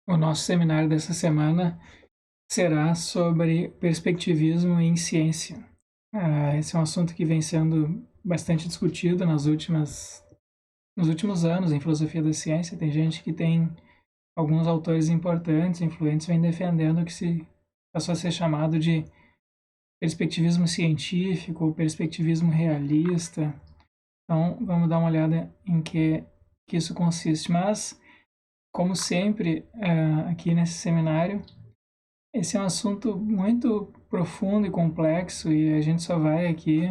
O nosso seminário dessa semana será sobre perspectivismo em ciência. Esse é um assunto que vem sendo bastante discutido nos últimos anos em filosofia da ciência. Tem gente que tem alguns autores importantes, influentes, vem defendendo que se passou a ser chamado de perspectivismo científico ou perspectivismo realista. Então, vamos dar uma olhada em que isso consiste. Mas, como sempre, aqui nesse seminário, esse é um assunto muito profundo e complexo e a gente só vai aqui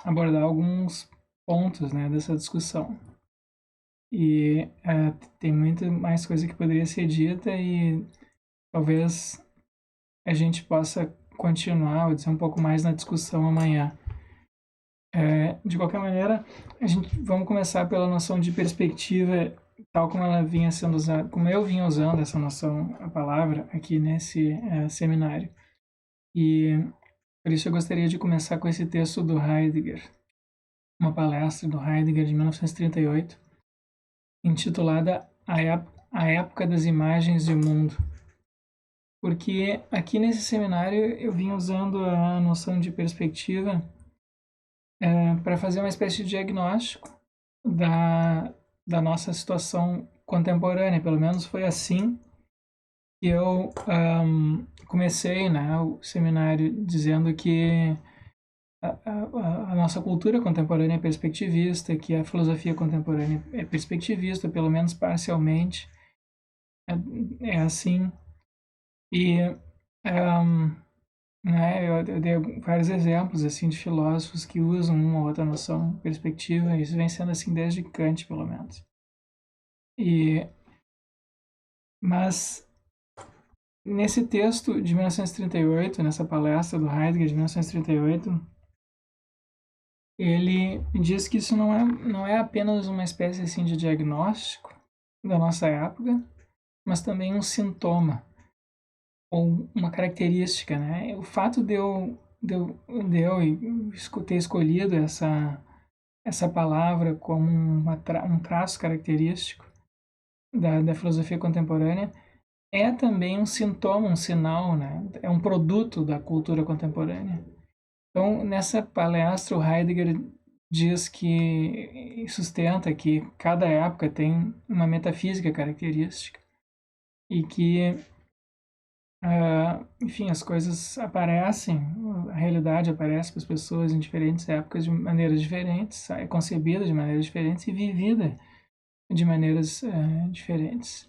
abordar alguns pontos, né, dessa discussão. E tem muita mais coisa que poderia ser dita e talvez a gente possa continuar ou dizer um pouco mais na discussão amanhã. De qualquer maneira, vamos começar pela noção de perspectiva, tal como ela vinha sendo usada, como eu vinha usando essa noção, a palavra, aqui nesse seminário. E por isso eu gostaria de começar com esse texto do Heidegger, uma palestra do Heidegger de 1938, intitulada A Época das Imagens de Mundo. Porque aqui nesse seminário eu vim usando a noção de perspectiva para fazer uma espécie de diagnóstico da nossa situação contemporânea. Pelo menos foi assim que eu comecei, né, o seminário dizendo que a nossa cultura contemporânea é perspectivista, que a filosofia contemporânea é perspectivista, pelo menos parcialmente. É assim. E né, eu dei vários exemplos assim de filósofos que usam uma ou outra noção perspectiva, e isso vem sendo assim desde Kant, pelo menos. Mas nesse texto de 1938, nessa palestra do Heidegger de 1938, ele diz que isso não é apenas uma espécie assim de diagnóstico da nossa época, mas também um sintoma ou uma característica, né? O fato de eu ter escolhido essa palavra como um traço característico da filosofia contemporânea é também um sintoma, um sinal, né? É um produto da cultura contemporânea. Então, nessa palestra, o Heidegger diz que sustenta que cada época tem uma metafísica característica e que, enfim, as coisas aparecem, a realidade aparece para as pessoas em diferentes épocas de maneiras diferentes, é concebida de maneiras diferentes e vivida de maneiras diferentes.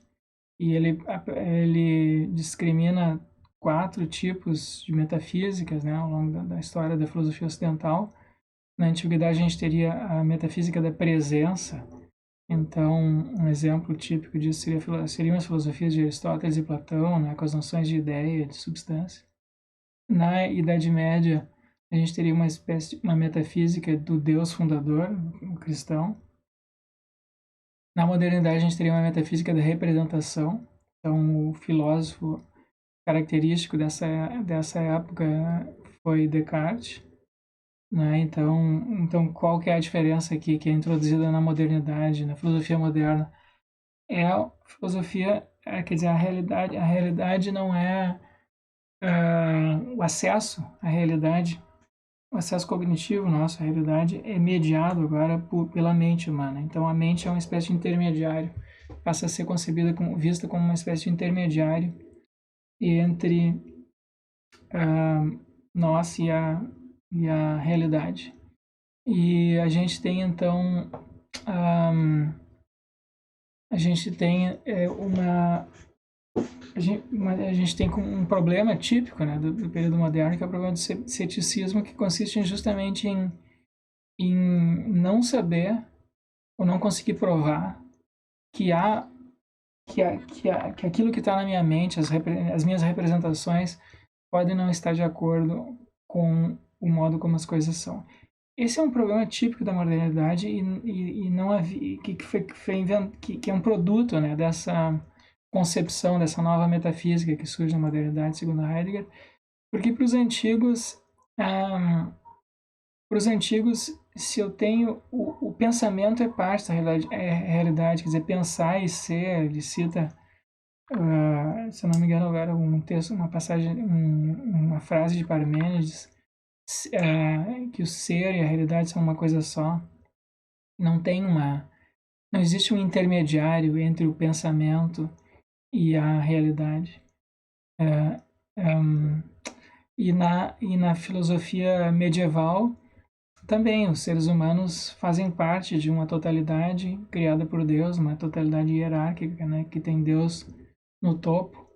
E ele discrimina 4 tipos de metafísicas, né, ao longo da história da filosofia ocidental. Na antiguidade a gente teria a metafísica da presença. Então, um exemplo típico disso seriam as filosofias de Aristóteles e Platão, né, com as noções de ideia, de substância. Na Idade Média, a gente teria uma metafísica do Deus fundador, o cristão. Na modernidade, a gente teria uma metafísica da representação. Então, o filósofo característico dessa época foi Descartes, né? Então qual que é a diferença aqui que é introduzida na modernidade, na filosofia moderna? É a filosofia, quer dizer, a realidade não é o acesso à realidade, o acesso cognitivo nosso à realidade é mediado agora pela mente humana. Então a mente é uma espécie de intermediário, passa a ser concebida vista como uma espécie de intermediário entre nós e a realidade. E a gente tem então a gente tem a gente tem um problema típico, né, do período moderno, que é o problema do ceticismo, que consiste justamente em não saber ou não conseguir provar que aquilo que está na minha mente, as minhas representações, podem não estar de acordo com o modo como as coisas são. Esse é um problema típico da modernidade e não havia, que é um produto, né, dessa concepção, dessa nova metafísica que surge na modernidade, segundo Heidegger, porque para os antigos se eu tenho o pensamento é parte da realidade, quer dizer, pensar e ser, ele cita, se eu não me engano agora, um texto, uma passagem, uma frase de Parmênides, que o ser e a realidade são uma coisa só. Não tem não existe um intermediário entre o pensamento e a realidade. E na filosofia medieval também os seres humanos fazem parte de uma totalidade criada por Deus, uma totalidade hierárquica, né, que tem Deus no topo.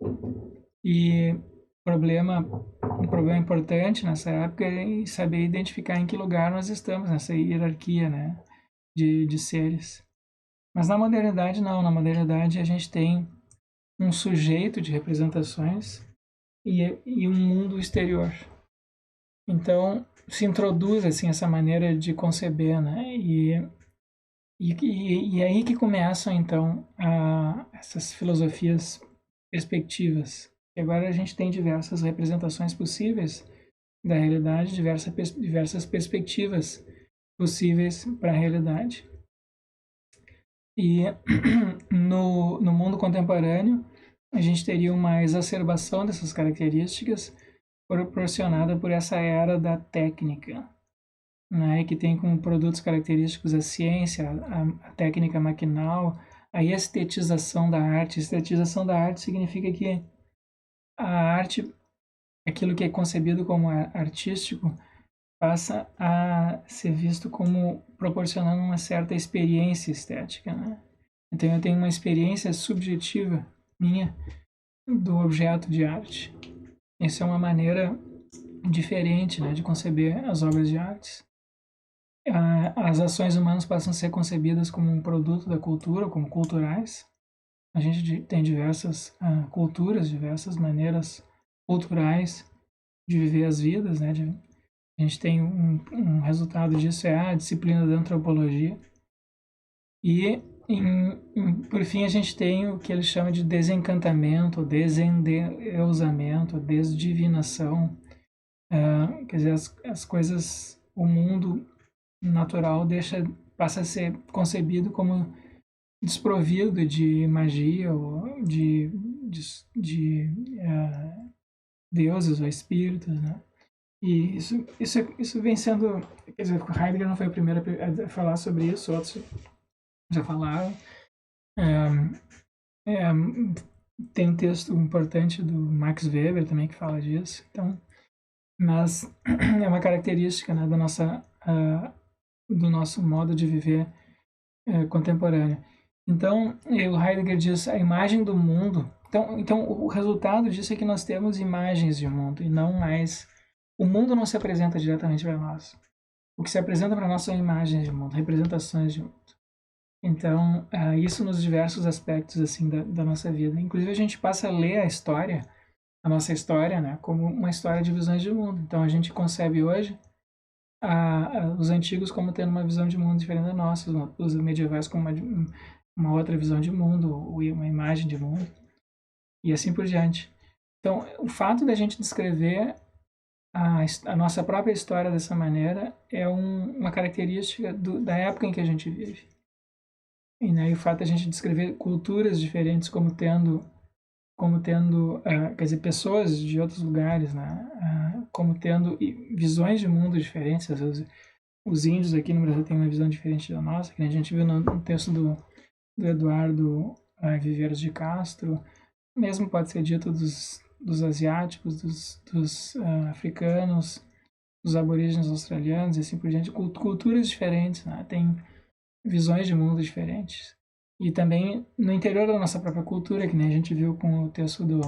E um problema importante nessa época é saber identificar em que lugar nós estamos nessa hierarquia, né, de seres. Mas na modernidade não, na modernidade a gente tem um sujeito de representações e um mundo exterior. Então se introduz assim essa maneira de conceber, né? E aí que começam então essas filosofias perspectivas. E agora a gente tem diversas representações possíveis da realidade, diversas perspectivas possíveis para a realidade. E no mundo contemporâneo, a gente teria uma exacerbação dessas características proporcionada por essa era da técnica, né, que tem como produtos característicos a ciência, a técnica maquinal, a estetização da arte. Estetização da arte significa que a arte, aquilo que é concebido como artístico, passa a ser visto como proporcionando uma certa experiência estética, né? Então eu tenho uma experiência subjetiva minha do objeto de arte. Essa é uma maneira diferente, né, de conceber as obras de arte. As ações humanas passam a ser concebidas como um produto da cultura, como culturais. A gente tem diversas culturas, diversas maneiras culturais de viver as vidas, né? A gente tem um resultado disso é a disciplina da antropologia. E, por fim, a gente tem o que ele chama de desencantamento, desendeusamento, desdivinação. Quer dizer, as coisas, o mundo natural passa a ser concebido como desprovido de magia ou de deuses ou espíritos, né? E isso vem sendo, quer dizer, Heidegger não foi o primeiro a falar sobre isso, outros já falaram. Tem um texto importante do Max Weber também que fala disso. Então, mas é uma característica, né, do nosso modo de viver contemporâneo. Então, o Heidegger diz a imagem do mundo. Então, o resultado disso é que nós temos imagens de mundo e não mais. O mundo não se apresenta diretamente para nós. O que se apresenta para nós são imagens de mundo, representações de mundo. Então, isso nos diversos aspectos assim da nossa vida. Inclusive, a gente passa a ler a nossa história, né, como uma história de visões de mundo. Então, a gente concebe hoje os antigos como tendo uma visão de mundo diferente da nossa, os medievais com uma outra visão de mundo, uma imagem de mundo, e assim por diante. Então, o fato da gente descrever a nossa própria história dessa maneira é uma característica da época em que a gente vive. E, né, o fato da gente descrever culturas diferentes quer dizer, pessoas de outros lugares, né, como tendo visões de mundo diferentes. Às vezes, os índios aqui no Brasil têm uma visão diferente da nossa, que a gente viu no texto do Eduardo Viveiros de Castro. Mesmo pode ser dito dos asiáticos, dos africanos, dos aborígenes australianos e assim por diante. Culturas diferentes, né? Tem visões de mundo diferentes. E também no interior da nossa própria cultura, que nem a gente viu com o texto do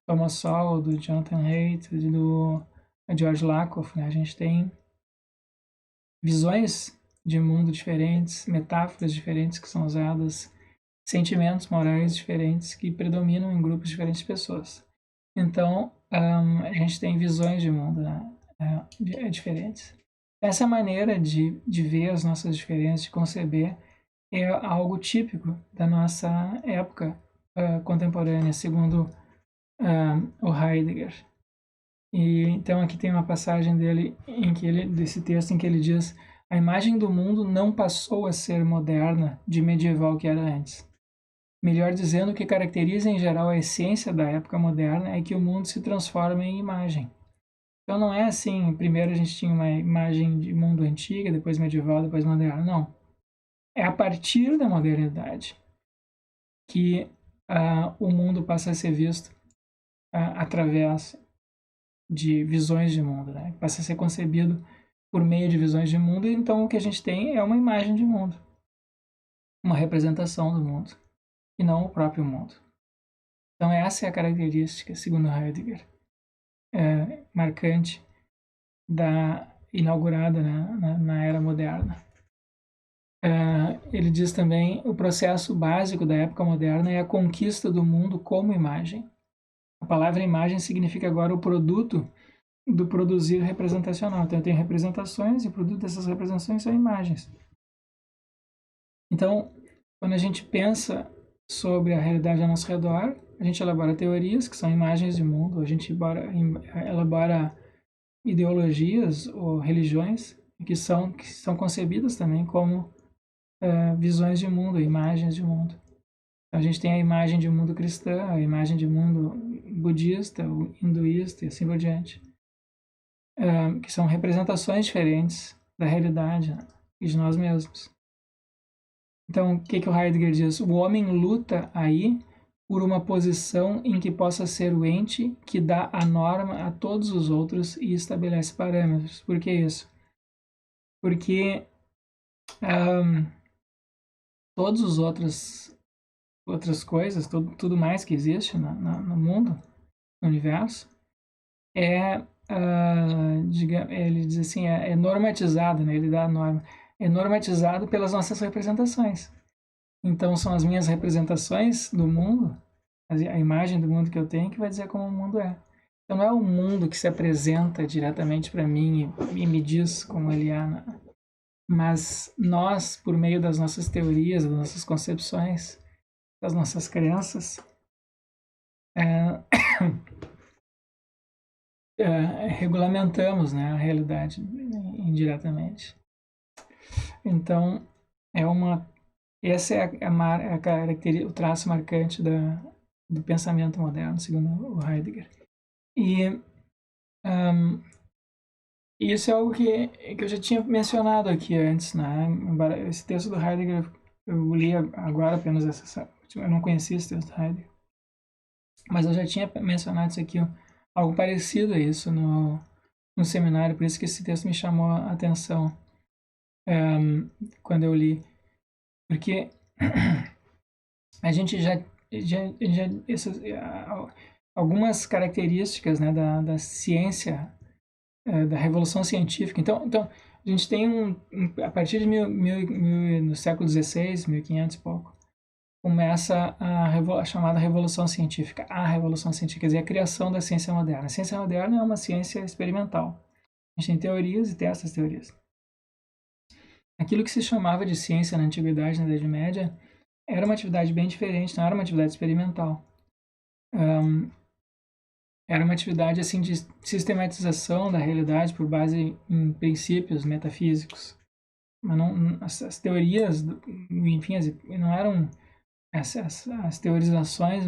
Thomas Sowell, do Jonathan Haidt, do George Lakoff, né? A gente tem visões de mundo diferentes, metáforas diferentes que são usadas, sentimentos morais diferentes que predominam em grupos diferentes de pessoas. Então, a gente tem visões de mundo, né, diferentes. Essa maneira de ver as nossas diferenças, de conceber, é algo típico da nossa época contemporânea, segundo o Heidegger. E então aqui tem uma passagem desse texto em que ele diz: A imagem do mundo não passou a ser moderna de medieval que era antes. Melhor dizendo, o que caracteriza em geral a essência da época moderna é que o mundo se transforma em imagem. Então não é assim, primeiro a gente tinha uma imagem de mundo antiga, depois medieval, depois moderna. Não. É a partir da modernidade que o mundo passa a ser visto através de visões de mundo, né? Passa a ser concebido por meio de visões de mundo, e então o que a gente tem é uma imagem de mundo, uma representação do mundo, e não o próprio mundo. Então essa é a característica, segundo Heidegger, marcante da inaugurada, né, na era moderna. Ele diz também: o processo básico da época moderna é a conquista do mundo como imagem. A palavra imagem significa agora o produto do produzir representacional. Então, eu tenho representações e o produto dessas representações são imagens. Então, quando a gente pensa sobre a realidade ao nosso redor, a gente elabora teorias, que são imagens de mundo, a gente elabora ideologias ou religiões que são concebidas também como visões de mundo, imagens de mundo. Então, a gente tem a imagem de mundo cristã, a imagem de mundo budista, hinduísta e assim por diante, que são representações diferentes da realidade, né, e de nós mesmos. Então, o que o Heidegger diz? O homem luta aí por uma posição em que possa ser o ente que dá a norma a todos os outros e estabelece parâmetros. Por que isso? Porque todas as outras coisas, tudo mais que existe no mundo, no universo, ele diz assim, é normatizado, né? Ele dá a norma. É normatizado pelas nossas representações. Então, são as minhas representações do mundo, a imagem do mundo que eu tenho, que vai dizer como o mundo é. Então, não é o mundo que se apresenta diretamente para mim e me diz como ele é, né? Mas nós, por meio das nossas teorias, das nossas concepções, das nossas crenças, regulamentamos, né, a realidade indiretamente. Então, essa é a característica, o traço marcante do pensamento moderno, segundo o Heidegger. E isso é algo que eu já tinha mencionado aqui antes, né? Esse texto do Heidegger eu li agora apenas eu não conhecia esse texto do Heidegger, mas eu já tinha mencionado isso aqui, algo parecido a isso no seminário, por isso que esse texto me chamou a atenção quando eu li, porque a gente algumas características, né, da ciência, da revolução científica. Então a gente tem a partir de no século XVI, 1500 e pouco, começa a chamada revolução científica, quer dizer, a criação da ciência moderna. A ciência moderna é uma ciência experimental. A gente tem teorias e testa as teorias. Aquilo que se chamava de ciência na antiguidade, na Idade Média, era uma atividade bem diferente, não era uma atividade experimental. Era uma atividade assim de sistematização da realidade por base em princípios metafísicos. Mas não, as teorias, enfim, não eram as teorizações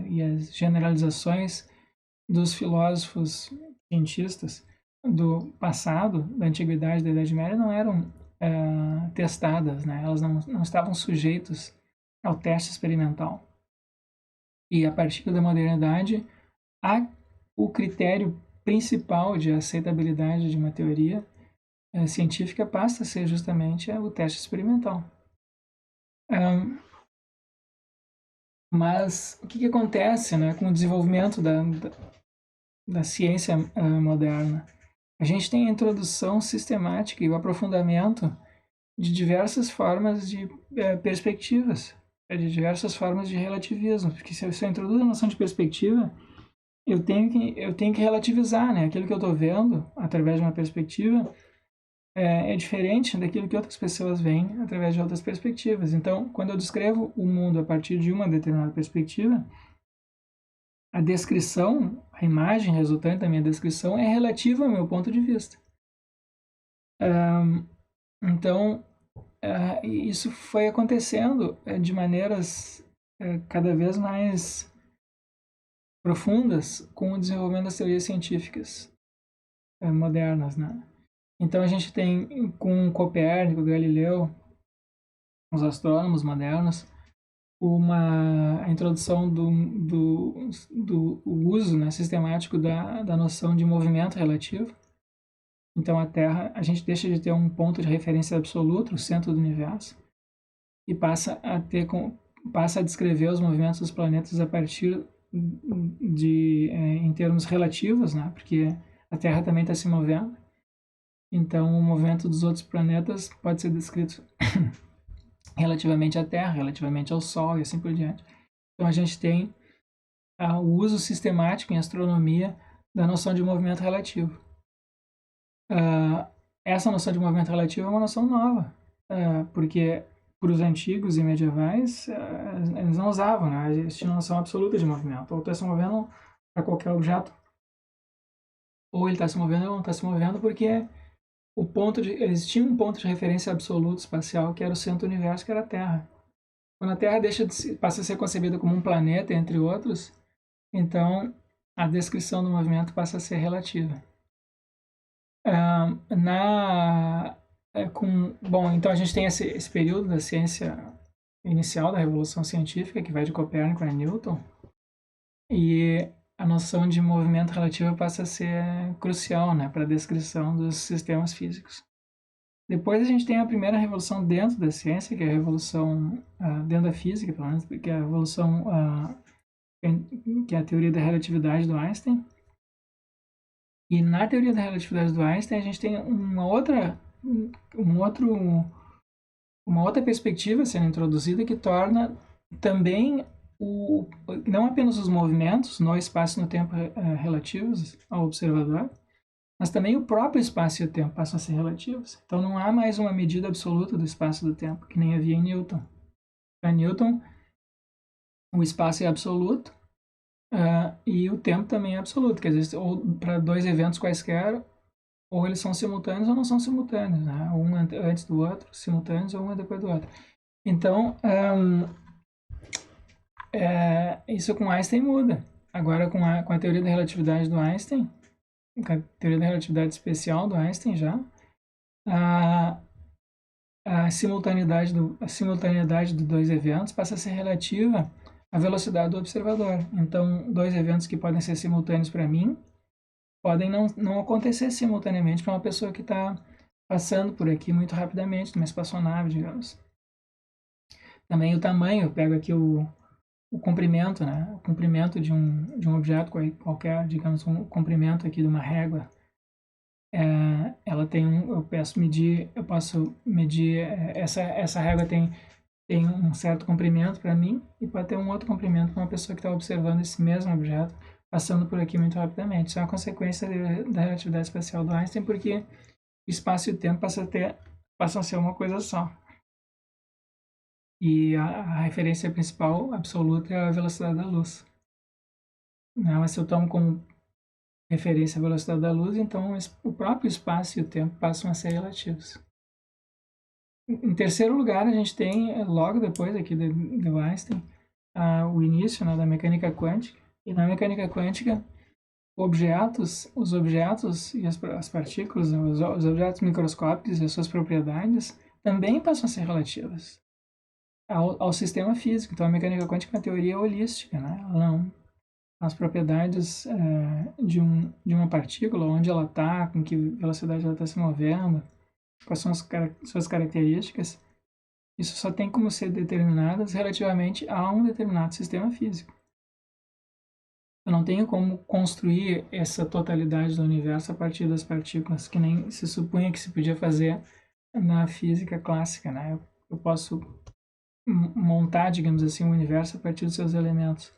e as generalizações dos filósofos cientistas do passado, da antiguidade, da Idade Média, não eram testadas, né? Elas não estavam sujeitas ao teste experimental. E a partir da modernidade, o critério principal de aceitabilidade de uma teoria científica passa a ser justamente o teste experimental. Mas o que acontece, né, com o desenvolvimento da ciência moderna? A gente tem a introdução sistemática e o aprofundamento de diversas formas de perspectivas, de diversas formas de relativismo. Porque se eu introduzo a noção de perspectiva, eu tenho que relativizar, né? Aquilo que eu estou vendo através de uma perspectiva é diferente daquilo que outras pessoas veem através de outras perspectivas. Então, quando eu descrevo o mundo a partir de uma determinada perspectiva, a descrição, a imagem resultante da minha descrição é relativa ao meu ponto de vista. Então, isso foi acontecendo de maneiras cada vez mais profundas com o desenvolvimento das teorias científicas modernas, né? Então a gente tem com Copérnico, Galileu, os astrônomos modernos, a introdução do uso, né, sistemático da noção de movimento relativo. Então a Terra, a gente deixa de ter um ponto de referência absoluto, o centro do universo, e passa a descrever os movimentos dos planetas a partir em termos relativos, né? Porque a Terra também está se movendo. Então o movimento dos outros planetas pode ser descrito relativamente à Terra, relativamente ao Sol e assim por diante. Então a gente tem o uso sistemático em astronomia da noção de movimento relativo. Essa noção de movimento relativo é uma noção nova, porque para os antigos e medievais, eles não usavam, né? Eles tinham noção absoluta de movimento. Ou está se movendo para qualquer objeto, ou ele está se movendo ou não está se movendo, porque eles tinham um ponto de referência absoluto espacial, que era o centro do universo, que era a Terra. Quando a Terra passa a ser concebida como um planeta, entre outros, então a descrição do movimento passa a ser relativa. Bom, então a gente tem esse período da ciência inicial da Revolução Científica, que vai de Copérnico a Newton, e a noção de movimento relativo passa a ser crucial, né, para a descrição dos sistemas físicos. Depois a gente tem a primeira revolução dentro da ciência, que é a revolução dentro da física, pelo menos, que é a revolução que é a teoria da relatividade do Einstein. E na teoria da relatividade do Einstein a gente tem uma outra perspectiva sendo introduzida que torna também não apenas os movimentos no espaço e no tempo relativos ao observador, mas também o próprio espaço e o tempo passam a ser relativos. Então não há mais uma medida absoluta do espaço e do tempo, que nem havia em Newton. Para Newton, o espaço é absoluto e o tempo também é absoluto. Quer dizer, ou para dois eventos quaisquer, ou eles são simultâneos ou não são simultâneos, né? Um antes do outro, simultâneos, ou um depois do outro. Então, isso com Einstein muda. Agora, com a teoria da relatividade do Einstein, com a teoria da relatividade especial do Einstein já, a, a simultaneidade dos dois eventos passa a ser relativa à velocidade do observador. Então, dois eventos que podem ser simultâneos para mim podem não acontecer simultaneamente para uma pessoa que está passando por aqui muito rapidamente, numa espaçonave, digamos. Também o tamanho, eu pego aqui o comprimento, né? O comprimento de um objeto qualquer, digamos, um comprimento aqui de uma régua. Ela tem eu posso medir, essa régua tem um certo comprimento para mim e pode ter um outro comprimento para uma pessoa que está observando esse mesmo objeto passando por aqui muito rapidamente. Isso é uma consequência da relatividade especial do Einstein, porque o espaço e o tempo passam a ser uma coisa só. E a referência principal absoluta é a velocidade da luz. Mas se eu tomo como referência a velocidade da luz, então o próprio espaço e o tempo passam a ser relativos. Em terceiro lugar, a gente tem, logo depois aqui do Einstein, o início, né, da mecânica quântica. E na mecânica quântica, os objetos e as partículas, os objetos microscópicos e as suas propriedades também passam a ser relativas ao sistema físico. Então, a mecânica quântica é uma teoria holística, né? Ela não, as propriedades de uma partícula, onde ela está, com que velocidade ela está se movendo, quais são as suas características, isso só tem como ser determinadas relativamente a um determinado sistema físico. Eu não tenho como construir essa totalidade do universo a partir das partículas, que nem se supunha que se podia fazer na física clássica, né? Eu posso montar, digamos assim, o universo a partir dos seus elementos.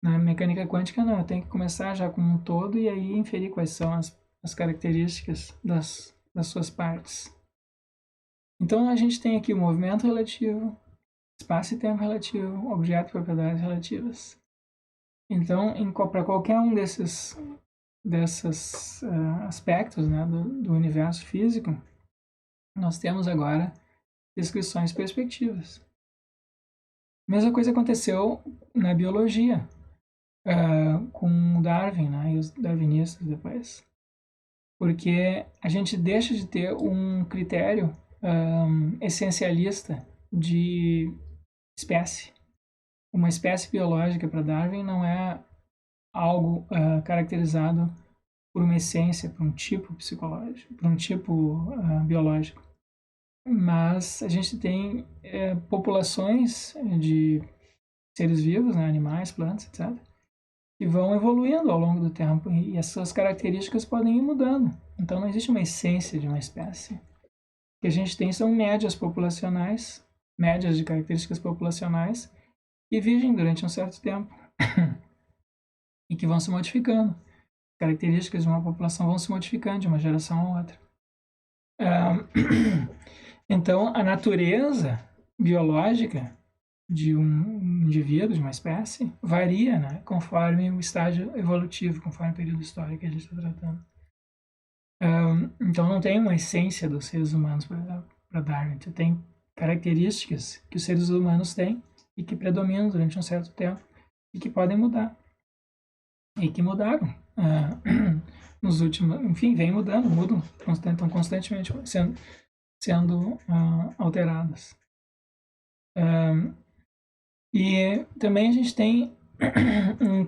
Na mecânica quântica, não. Eu tenho que começar já com um todo e aí inferir quais são as características das suas partes. Então, a gente tem aqui o movimento relativo, espaço e tempo relativo, objeto e propriedades relativas. Então, para qualquer um desses aspectos, né, do universo físico, nós temos agora descrições perspectivas. A mesma coisa aconteceu na biologia, com Darwin, né, e os darwinistas depois. Porque a gente deixa de ter um critério essencialista de espécie. Uma espécie biológica para Darwin não é algo caracterizado por uma essência, por um tipo psicológico, por um tipo biológico. Mas a gente tem populações de seres vivos, né, animais, plantas, etc., que vão evoluindo ao longo do tempo e as suas características podem ir mudando. Então não existe uma essência de uma espécie. O que a gente tem são médias populacionais, médias de características populacionais que vivem durante um certo tempo e que vão se modificando. Características de uma população vão se modificando de uma geração a outra. Então, a natureza biológica de um indivíduo, de uma espécie, varia, né, conforme o estágio evolutivo, conforme o período histórico que a gente está tratando. Então, não tem uma essência dos seres humanos para Darwin. Tu tem características que os seres humanos têm e que predominam durante um certo tempo e que podem mudar. E que mudaram nos últimos... Enfim, vem mudando, mudam, estão constantemente sendo alteradas. E também a gente tem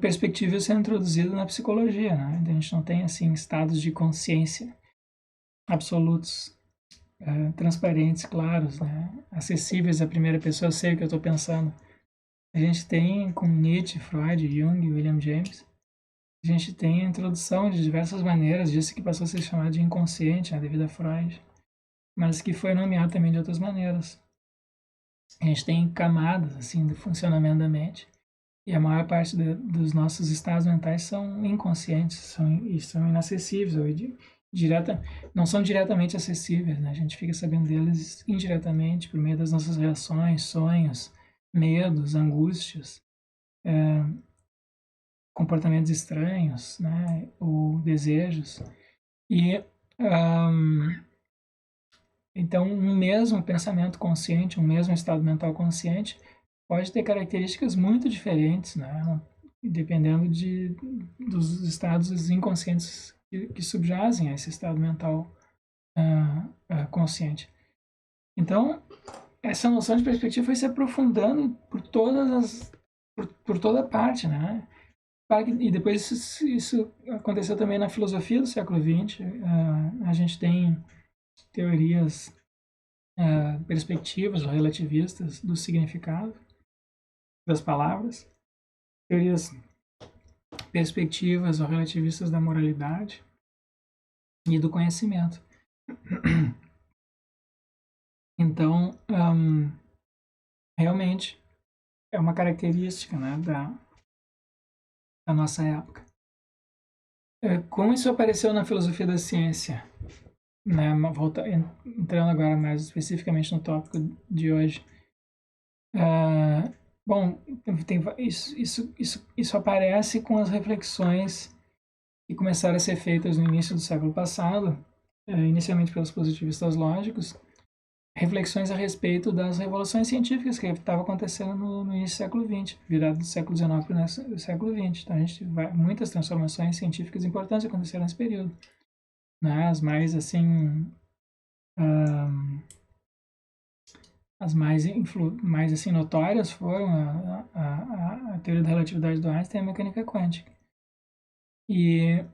perspectivas sendo introduzidas na psicologia, né? A gente não tem, assim, estados de consciência absolutos, transparentes, claros, né? Acessíveis à primeira pessoa, eu sei o que eu estou pensando. A gente tem, com Nietzsche, Freud, Jung, William James, a gente tem a introdução de diversas maneiras disso que passou a ser chamado de inconsciente, né, devido a Freud, mas que foi nomeado também de outras maneiras. A gente tem camadas assim do funcionamento da mente e a maior parte dos nossos estados mentais são inconscientes, são inacessíveis ou não são diretamente acessíveis, né? A gente fica sabendo deles indiretamente por meio das nossas reações, sonhos, medos, angústias, comportamentos estranhos, né? Ou desejos. E então, um mesmo pensamento consciente, um mesmo estado mental consciente, pode ter características muito diferentes, né? Dependendo dos estados inconscientes que subjazem a esse estado mental consciente. Então, essa noção de perspectiva foi se aprofundando por toda parte, né? E depois isso aconteceu também na filosofia do século XX. A gente tem teorias perspectivas ou relativistas do significado das palavras, teorias perspectivas ou relativistas da moralidade e do conhecimento. Então, realmente é uma característica, né, da nossa época. Como isso apareceu na filosofia da ciência? Né, entrando agora mais especificamente no tópico de hoje. Bom, isso aparece com as reflexões que começaram a ser feitas no início do século passado, inicialmente pelos positivistas lógicos, reflexões a respeito das revoluções científicas que estavam acontecendo no início do século XX, virado do século XIX para o século XX. Então, a gente vai muitas transformações científicas importantes aconteceram nesse período. Né? As mais, assim, mais assim, notórias foram a teoria da relatividade do Einstein e a mecânica quântica.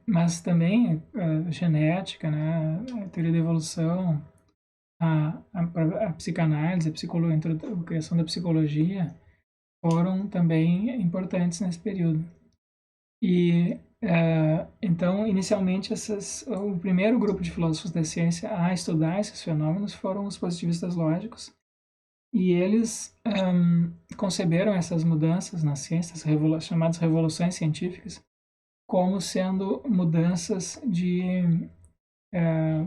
Mas também a genética, né, a teoria da evolução, a psicanálise, a criação da psicologia foram também importantes nesse período. Então, inicialmente, o primeiro grupo de filósofos da ciência a estudar esses fenômenos foram os positivistas lógicos, e eles conceberam essas mudanças na ciência, chamadas revoluções científicas, como sendo mudanças de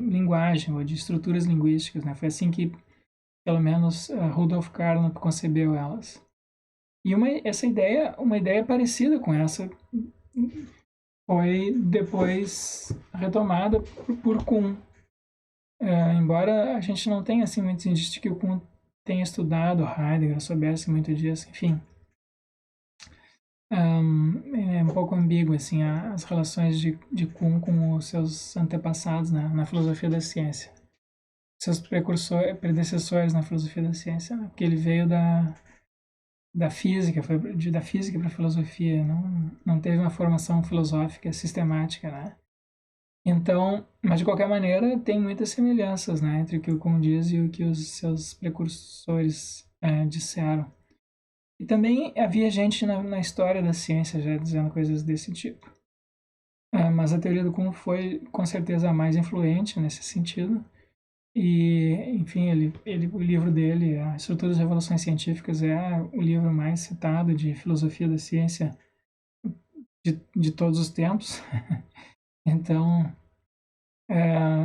linguagem ou de estruturas linguísticas, né? Foi assim que, pelo menos, Rudolf Carnap concebeu elas. E uma ideia parecida com essa foi depois retomada por Kuhn, Embora a gente não tenha assim muitos indícios de que o Kuhn tenha estudado Heidegger, soubesse muito disso, enfim, é um pouco ambíguo assim as relações de Kuhn com os seus antepassados na filosofia da ciência, seus predecessores na filosofia da ciência, né? Porque ele veio da física, foi da física para a filosofia, não teve uma formação filosófica sistemática, né? Então, mas de qualquer maneira, tem muitas semelhanças, né, entre o que o Kuhn diz e o que os seus precursores disseram. E também havia gente na história da ciência já dizendo coisas desse tipo. Mas a teoria do Kuhn foi, com certeza, a mais influente nesse sentido. E, enfim, o livro dele, A Estrutura das Revoluções Científicas, é o livro mais citado de filosofia da ciência de todos os tempos. Então,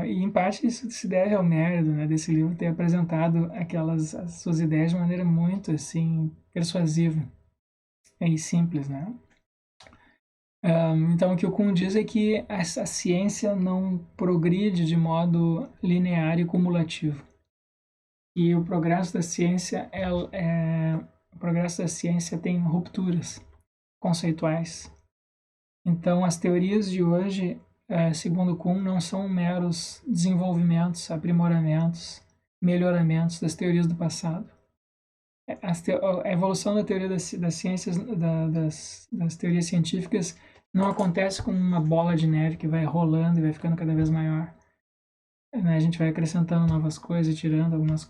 e em parte isso se deve ao mérito, né, desse livro ter apresentado as suas ideias de maneira muito assim persuasiva e simples, né? Então o que o Kuhn diz é que a ciência não progride de modo linear e cumulativo. E o progresso da ciência o progresso da ciência tem rupturas conceituais. Então as teorias de hoje, segundo Kuhn, não são meros desenvolvimentos, aprimoramentos, melhoramentos das teorias do passado. A evolução da teoria das ciências, das teorias científicas, não acontece como uma bola de neve que vai rolando e vai ficando cada vez maior. Né? A gente vai acrescentando novas coisas, tirando algumas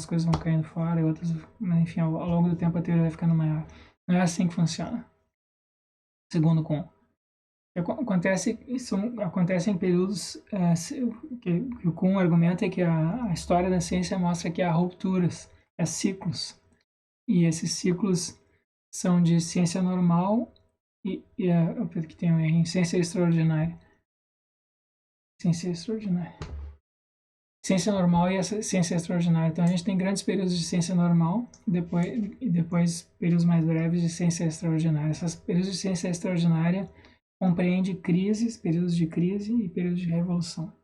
coisas vão caindo fora, e outras, mas enfim, ao longo do tempo a teoria vai ficando maior. Não é assim que funciona, segundo Kuhn. Isso acontece em períodos que o Kuhn argumenta é que a história da ciência mostra que há rupturas, há ciclos. E esses ciclos são de ciência normal que tem em ciência extraordinária. Ciência extraordinária. Ciência normal e essa ciência extraordinária. Então a gente tem grandes períodos de ciência normal e depois períodos mais breves de ciência extraordinária. Esses períodos de ciência extraordinária compreende crises, períodos de crise e períodos de revolução.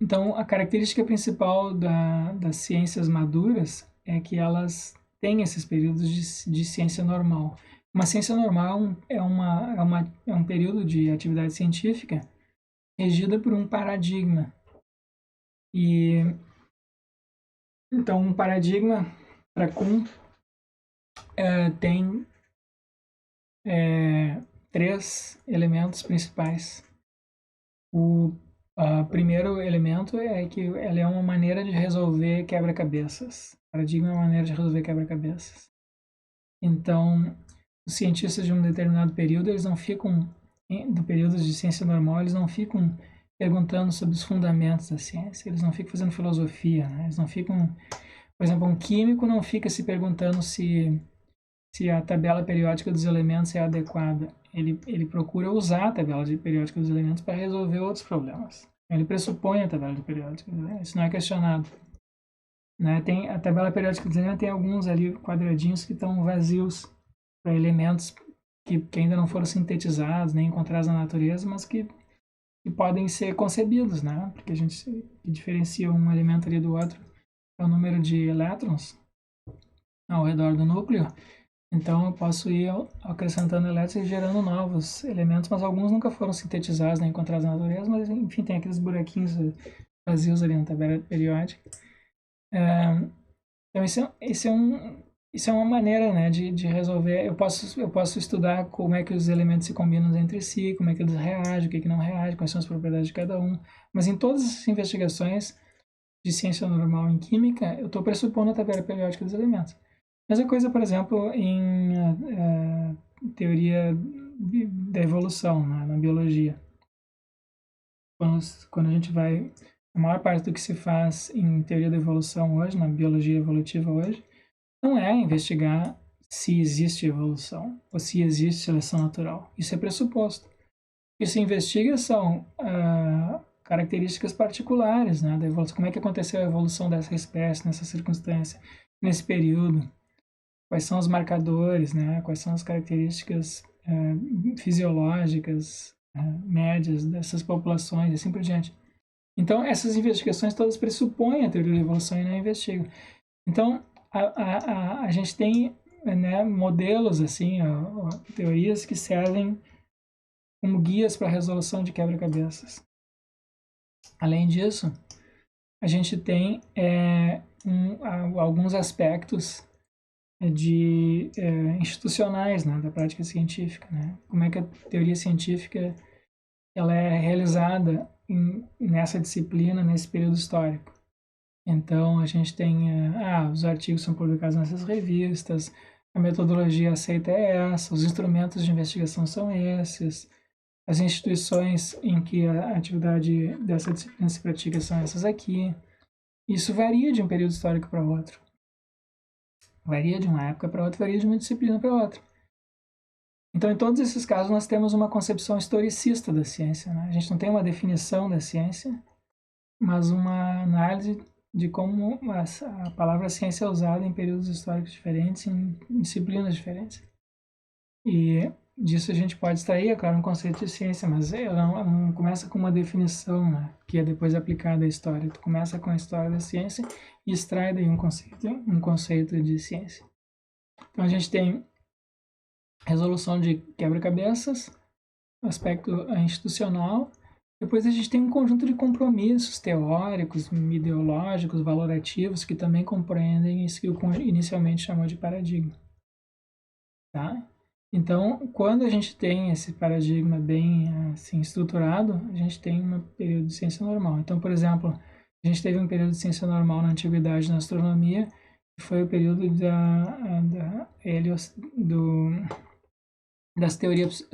Então, a característica principal das ciências maduras é que elas têm esses períodos de ciência normal. Uma ciência normal é um período de atividade científica regida por um paradigma. E então, um paradigma para Kuhn tem três elementos principais. O primeiro elemento é que ela é uma maneira de resolver quebra-cabeças. Paradigma é uma maneira de resolver quebra-cabeças. Então, os cientistas de um determinado período, eles não ficam, do período de ciência normal, eles não ficam perguntando sobre os fundamentos da ciência, eles não ficam fazendo filosofia, né? Eles não ficam, por exemplo, um químico não fica se perguntando se a tabela periódica dos elementos é adequada. Ele procura usar a tabela periódica dos elementos para resolver outros problemas. Ele pressupõe a tabela periódica, né? Isso não é questionado. Né? Tem a tabela periódica dos elementos, tem alguns ali quadradinhos que estão vazios para elementos que ainda não foram sintetizados, nem encontrados na natureza, mas que podem ser concebidos, né? Porque a gente diferencia um elemento ali do outro, é o número de elétrons ao redor do núcleo. Então eu posso ir acrescentando elétrons e gerando novos elementos, mas alguns nunca foram sintetizados nem encontrados na natureza, mas enfim, tem aqueles buraquinhos vazios ali na tabela periódica. Então isso é uma maneira, né, de resolver. Eu posso estudar como é que os elementos se combinam entre si, como é que eles reagem, o que não reage, quais são as propriedades de cada um. Mas em todas essas investigações de ciência normal em química, eu estou pressupondo a tabela periódica dos elementos. Mesma coisa, por exemplo, em teoria da evolução, né, na biologia. Quando a gente vai... A maior parte do que se faz em teoria da evolução hoje, na biologia evolutiva hoje, não é investigar se existe evolução ou se existe seleção natural. Isso é pressuposto. O que se investiga são características particulares, né, da evolução. Como é que aconteceu a evolução dessa espécie nessa circunstância, nesse período? Quais são os marcadores, né? Quais são as características fisiológicas, médias dessas populações e assim por diante. Então, essas investigações todas pressupõem a teoria da evolução e não investigam. Então, a gente tem, né, modelos, assim, teorias que servem como guias para a resolução de quebra-cabeças. Além disso, a gente tem alguns aspectos institucionais, né, da prática científica, né? Como é que a teoria científica ela é realizada nessa disciplina, nesse período histórico. Então, a gente tem, os artigos são publicados nessas revistas, a metodologia aceita é essa, os instrumentos de investigação são esses, as instituições em que a atividade dessa disciplina se pratica são essas aqui. Isso varia de um período histórico para outro. Varia de uma época para outra, varia de uma disciplina para outra. Então, em todos esses casos, nós temos uma concepção historicista da ciência, né? A gente não tem uma definição da ciência, mas uma análise de como a palavra ciência é usada em períodos históricos diferentes, em disciplinas diferentes. E disso a gente pode extrair, é claro, um conceito de ciência, mas ela não começa com uma definição, né, que é depois aplicada à história. Tu começa com a história da ciência e extrai daí um conceito de ciência. Então a gente tem resolução de quebra-cabeças, aspecto institucional. Depois a gente tem um conjunto de compromissos teóricos, ideológicos, valorativos, que também compreendem isso que eu inicialmente chamou de paradigma. Tá? Então, quando a gente tem esse paradigma bem assim, estruturado, a gente tem um período de ciência normal. Então, por exemplo, a gente teve um período de ciência normal na antiguidade na astronomia, que foi o período das teorias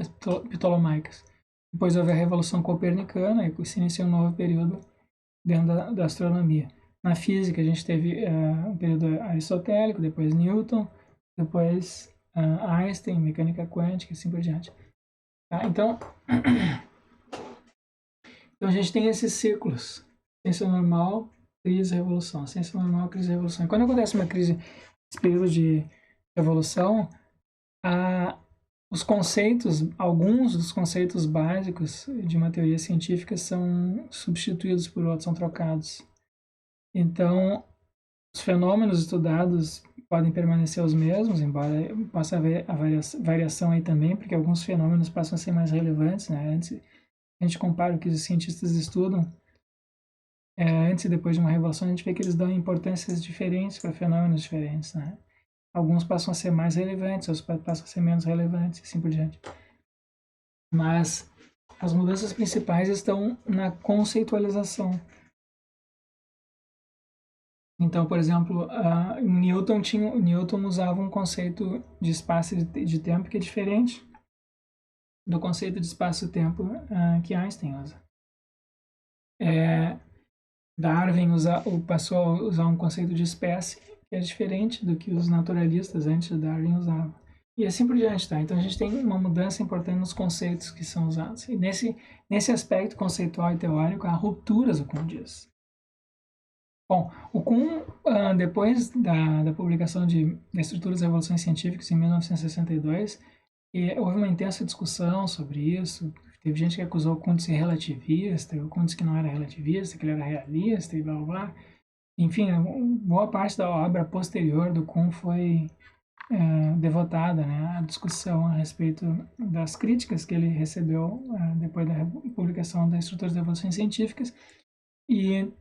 ptolomaicas. Depois houve a Revolução Copernicana e se iniciou um novo período dentro da astronomia. Na física a gente teve um período aristotélico, depois Newton, depois Einstein, mecânica quântica e assim por diante. Tá? Então a gente tem esses ciclos. Ciência normal, crise, revolução. Ciência normal, crise, revolução. E quando acontece uma crise, esse período de revolução, os conceitos, alguns dos conceitos básicos de uma teoria científica são substituídos por outros, são trocados. Então, os fenômenos estudados podem permanecer os mesmos, embora possa haver a variação aí também, porque alguns fenômenos passam a ser mais relevantes, né? Antes, a gente compara o que os cientistas estudam, antes e depois de uma revolução, a gente vê que eles dão importâncias diferentes para fenômenos diferentes, né? Alguns passam a ser mais relevantes, outros passam a ser menos relevantes, e assim por diante. Mas as mudanças principais estão na conceitualização. Então, por exemplo, Newton usava um conceito de espaço e de tempo que é diferente do conceito de espaço e tempo que Einstein usa. Darwin passou a usar um conceito de espécie que é diferente do que os naturalistas antes de Darwin usavam. E assim por diante, tá? Então a gente tem uma mudança importante nos conceitos que são usados. E nesse aspecto conceitual e teórico, há rupturas, o Kuhn diz. Bom, o Kuhn, depois da publicação da Estruturas das Revoluções Científicas, em 1962, houve uma intensa discussão sobre isso. Teve gente que acusou o Kuhn de ser relativista, o Kuhn disse que não era relativista, que ele era realista e blá blá blá. Enfim, boa parte da obra posterior do Kuhn foi devotada, né, à discussão a respeito das críticas que ele recebeu depois da publicação da Estruturas das Revoluções Científicas. E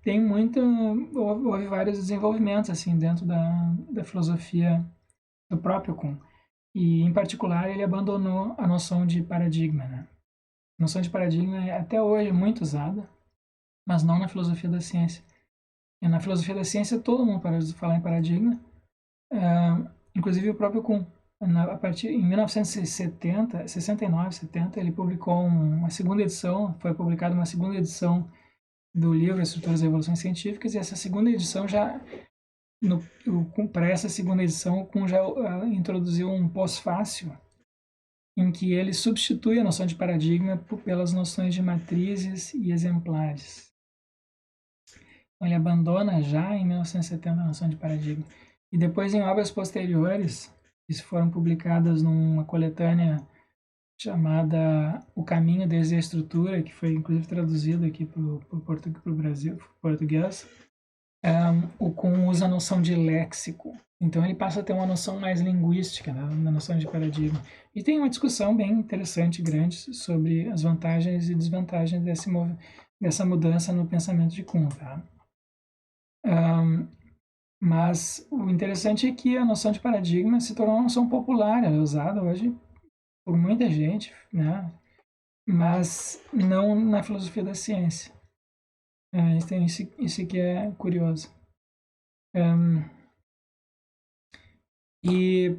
houve vários desenvolvimentos assim dentro da filosofia do próprio Kuhn. E, em particular, ele abandonou a noção de paradigma, né? A noção de paradigma é até hoje muito usada, mas não na filosofia da ciência. E na filosofia da ciência, todo mundo parou de falar em paradigma, inclusive o próprio Kuhn. Em 1969, 70, ele publicou uma segunda edição, foi publicada uma segunda edição do livro Estruturas das Revoluções Científicas, e essa segunda edição para essa segunda edição, o Kuhn já introduziu um pós-fácil em que ele substitui a noção de paradigma pelas noções de matrizes e exemplares. Então, ele abandona já em 1970 a noção de paradigma. E depois, em obras posteriores, que foram publicadas numa coletânea chamada O Caminho desde a Estrutura, que foi inclusive traduzido aqui para o Brasil, português. O Kuhn usa a noção de léxico. Então ele passa a ter uma noção mais linguística, né, na noção de paradigma. E tem uma discussão bem interessante, grande, sobre as vantagens e desvantagens dessa mudança no pensamento de Kuhn. Tá? Mas o interessante é que a noção de paradigma se tornou uma noção popular, ela é usada hoje por muita gente, né? Mas não na filosofia da ciência. Então isso que é curioso. E,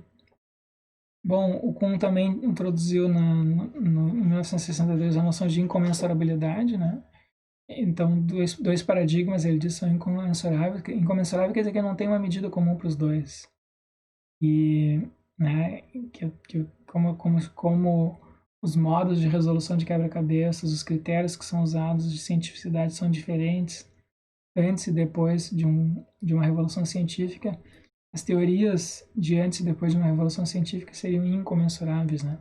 bom, o Kuhn também introduziu em 1962 a noção de incomensurabilidade, né? Então, dois paradigmas, ele diz, são incomensuráveis. Incomensurável quer dizer que não tem uma medida comum para os dois. E, né, como os modos de resolução de quebra-cabeças, os critérios que são usados de cientificidade são diferentes antes e depois de uma revolução científica, as teorias de antes e depois de uma revolução científica seriam incomensuráveis, né?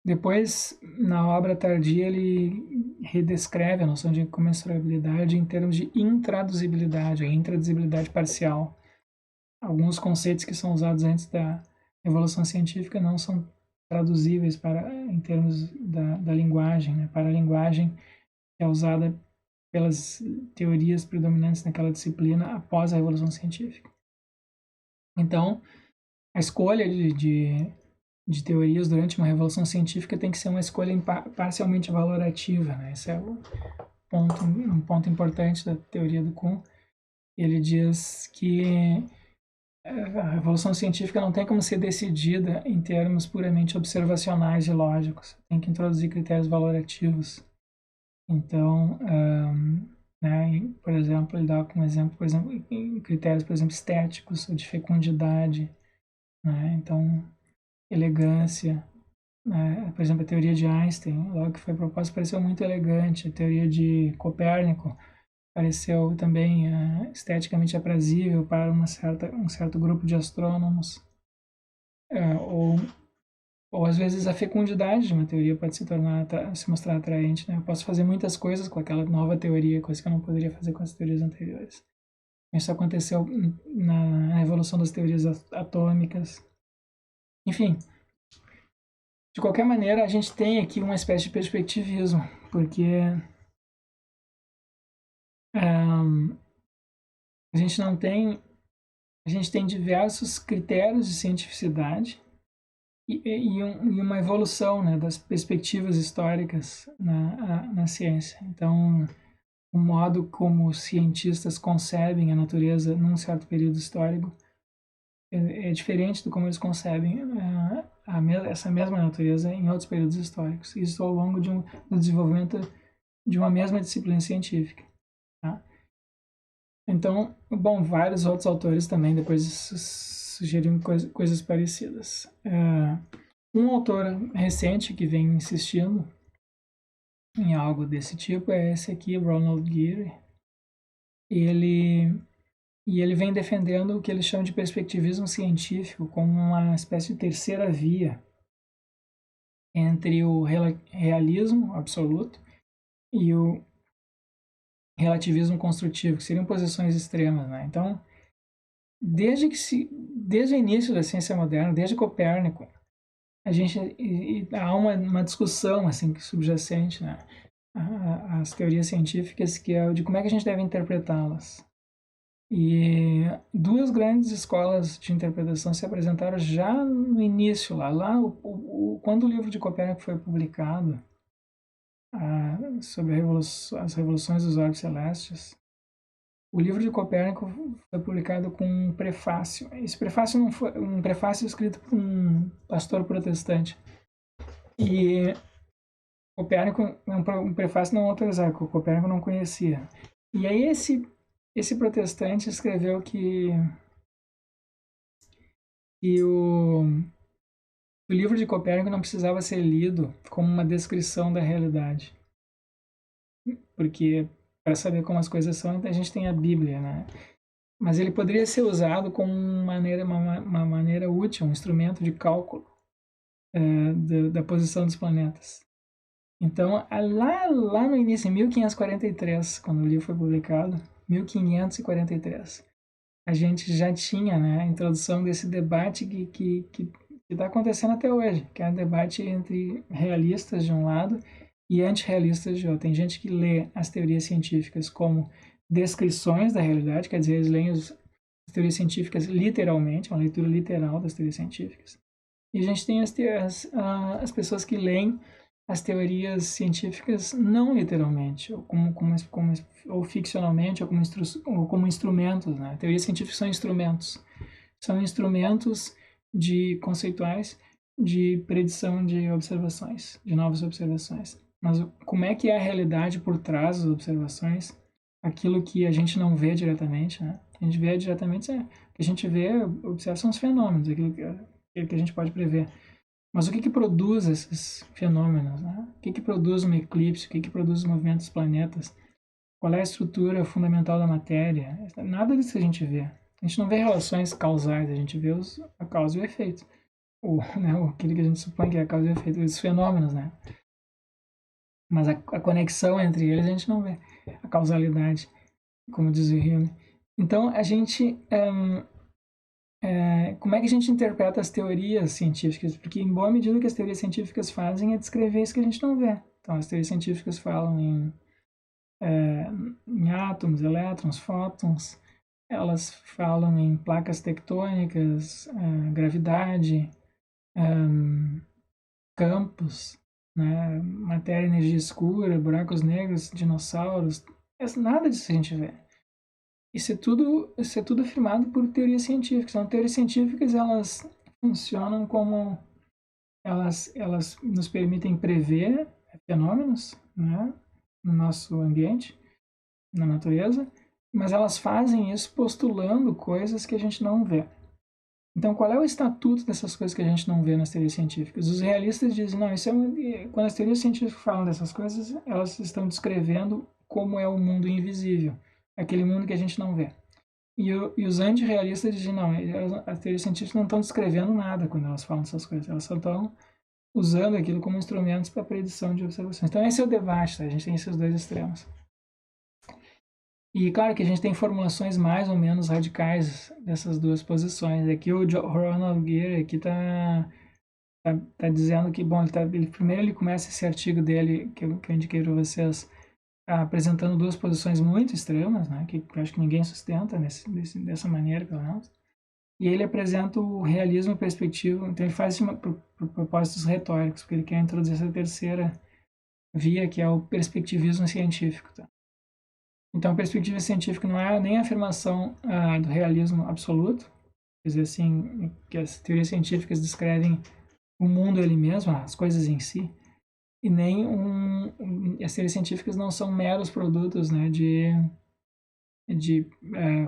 Depois, na obra tardia, ele redescreve a noção de incomensurabilidade em termos de intraduzibilidade, a intraduzibilidade parcial. Alguns conceitos que são usados antes da revolução científica não são traduzíveis em termos da linguagem, né? Para a linguagem que é usada pelas teorias predominantes naquela disciplina após a revolução científica. Então, a escolha de teorias durante uma revolução científica tem que ser uma escolha parcialmente valorativa, né? Esse é um ponto importante da teoria do Kuhn. Ele diz que a revolução científica não tem como ser decidida em termos puramente observacionais e lógicos. Tem que introduzir critérios valorativos. Então, né, por exemplo, ele dá como exemplo, por exemplo, critérios, por exemplo, estéticos ou de fecundidade, né? Então, elegância, né? Por exemplo, a teoria de Einstein, logo que foi proposta, pareceu muito elegante. A teoria de Copérnico pareceu também esteticamente aprazível para um certo grupo de astrônomos. Ou às vezes a fecundidade de uma teoria pode se mostrar atraente, né? Eu posso fazer muitas coisas com aquela nova teoria, coisas que eu não poderia fazer com as teorias anteriores. Isso aconteceu na evolução das teorias atômicas. Enfim, de qualquer maneira, a gente tem aqui uma espécie de perspectivismo, porque a gente não tem, a gente tem diversos critérios de cientificidade e uma evolução, né, das perspectivas históricas na ciência. Então, o modo como os cientistas concebem a natureza num certo período histórico é diferente do como eles concebem essa mesma natureza em outros períodos históricos. Isso ao longo do desenvolvimento de uma mesma disciplina científica. Tá? Então, bom, vários outros autores também depois sugeriram coisas parecidas. Um autor recente que vem insistindo em algo desse tipo é esse aqui, Ronald Geary. Ele vem defendendo o que ele chama de perspectivismo científico como uma espécie de terceira via entre o realismo absoluto e o relativismo construtivo, que seriam posições extremas, né? Então, desde o início da ciência moderna, desde Copérnico, há uma discussão assim subjacente, né? As teorias científicas, que é de como é que a gente deve interpretá-las. E duas grandes escolas de interpretação se apresentaram já no início, quando o livro de Copérnico foi publicado, sobre as revoluções dos orbes celestes. O livro de Copérnico foi publicado com um prefácio. Esse prefácio não foi um prefácio escrito por um pastor protestante. E Copérnico um prefácio não autorizado, que o Copérnico não conhecia. E aí esse protestante escreveu que o livro de Copérnico não precisava ser lido como uma descrição da realidade. Porque para saber como as coisas são, a gente tem a Bíblia, né? Mas ele poderia ser usado como uma maneira útil, um instrumento de cálculo da posição dos planetas. Então, lá no início, em 1543, quando o livro foi publicado, 1543, a gente já tinha, né, a introdução desse debate que está acontecendo até hoje, que é um debate entre realistas de um lado e antirrealistas de outro. Tem gente que lê as teorias científicas como descrições da realidade, quer dizer, eles leem as teorias científicas literalmente, uma leitura literal das teorias científicas. E a gente tem as pessoas que leem as teorias científicas não literalmente, ou ficcionalmente, ou como instrumentos. Né? Teorias científicas são instrumentos conceituais de predição de observações, de novas observações. Mas como é que é a realidade por trás das observações? Aquilo que a gente não vê diretamente, né? A gente vê diretamente, o que a gente vê, observa são os fenômenos, aquilo que a gente pode prever. Mas o que produz esses fenômenos? Né? O que produz um eclipse? O que produz o movimento dos planetas? Qual é a estrutura fundamental da matéria? Nada disso a gente vê. A gente não vê relações causais, a gente vê a causa e o efeito. Né, aquilo que a gente supõe que é a causa e o efeito, os fenômenos, né? Mas a conexão entre eles a gente não vê. A causalidade, como diz o Hume. Então, a gente... como é que a gente interpreta as teorias científicas? Porque, em boa medida, o que as teorias científicas fazem é descrever isso que a gente não vê. Então, as teorias científicas falam em átomos, elétrons, fótons, elas falam em placas tectônicas, gravidade, campos, né, matéria, energia escura, buracos negros, dinossauros. Nada disso a gente vê. Isso é tudo afirmado por teorias científicas. Então, teorias científicas, elas funcionam como... Elas nos permitem prever fenômenos, né, no nosso ambiente, na natureza, mas elas fazem isso postulando coisas que a gente não vê. Então, qual é o estatuto dessas coisas que a gente não vê nas teorias científicas? Os realistas dizem, não, quando as teorias científicas falam dessas coisas, elas estão descrevendo como é o mundo invisível, aquele mundo que a gente não vê. E os antirrealistas dizem, não, as teorias científicas não estão descrevendo nada quando elas falam dessas coisas, elas só estão usando aquilo como instrumentos para predição de observações. Então, esse é o debate, tá? A gente tem esses dois extremos. E claro que a gente tem formulações mais ou menos radicais dessas duas posições. Aqui o Ronald Gear aqui tá dizendo que, bom, primeiro ele começa esse artigo dele, que eu indiquei para vocês, apresentando duas posições muito extremas, né, que eu acho que ninguém sustenta dessa maneira, pelo menos. E ele apresenta o realismo perspectivo, então ele faz isso por propósitos retóricos, porque ele quer introduzir essa terceira via, que é o perspectivismo científico, tá? Então, a perspectiva científica não é nem a afirmação do realismo absoluto, quer dizer assim, que as teorias científicas descrevem o mundo ele mesmo, as coisas em si, e nem as teorias científicas não são meros produtos, né, de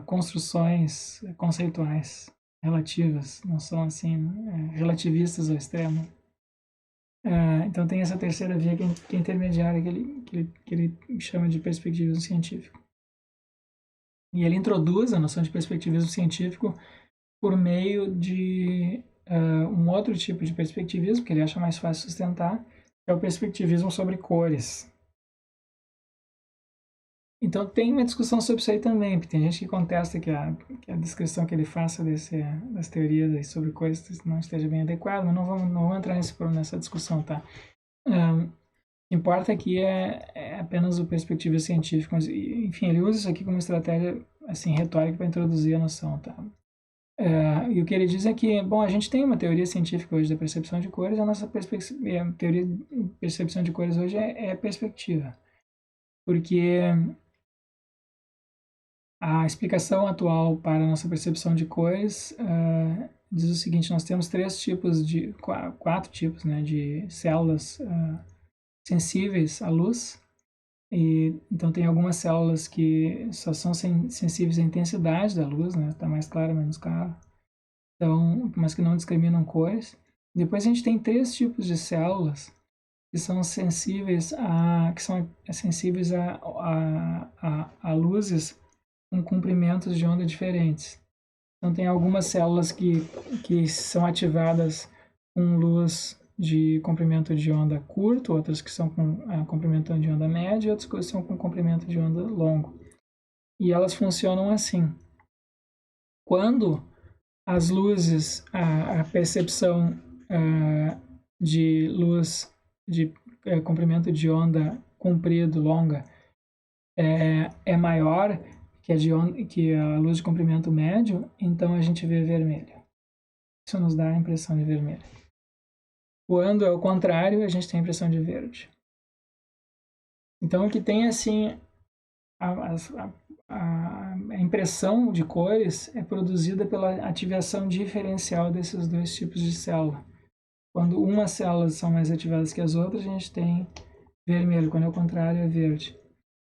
construções conceituais relativas, não são assim relativistas ao extremo. Então tem essa terceira via que é intermediária, que ele chama de perspectivismo científico. E ele introduz a noção de perspectivismo científico por meio de um outro tipo de perspectivismo, que ele acha mais fácil sustentar, que é o perspectivismo sobre cores. Então tem uma discussão sobre isso aí também, porque tem gente que contesta que a descrição que ele faça das teorias sobre cores não esteja bem adequada, mas não vamos entrar nessa discussão, tá? O que importa aqui é apenas o perspectiva científica, mas, enfim, ele usa isso aqui como estratégia assim, retórica para introduzir a noção, tá? E o que ele diz é que, bom, a gente tem uma teoria científica hoje da percepção de cores, a nossa teoria de percepção de cores hoje é perspectiva, porque a explicação atual para a nossa percepção de cores diz o seguinte: nós temos quatro tipos, né, de células sensíveis à luz. Então tem algumas células que só são sensíveis à intensidade da luz, né, tá mais claro, menos claro. Então, mas que não discriminam cores. Depois a gente tem três tipos de células que são sensíveis a luzes com comprimentos de onda diferentes. Então tem algumas células que são ativadas com luz de comprimento de onda curto, outras que são com comprimento de onda médio e outras que são com comprimento de onda longo. E elas funcionam assim. Quando as luzes, a percepção de luz de comprimento de onda comprido, longa, é maior que a luz de comprimento médio, então a gente vê vermelho. Isso nos dá a impressão de vermelho. Quando é o contrário, a gente tem a impressão de verde. Então, o que tem assim, a impressão de cores é produzida pela ativação diferencial desses dois tipos de célula. Quando umas células são mais ativadas que as outras, a gente tem vermelho, quando é o contrário, é verde.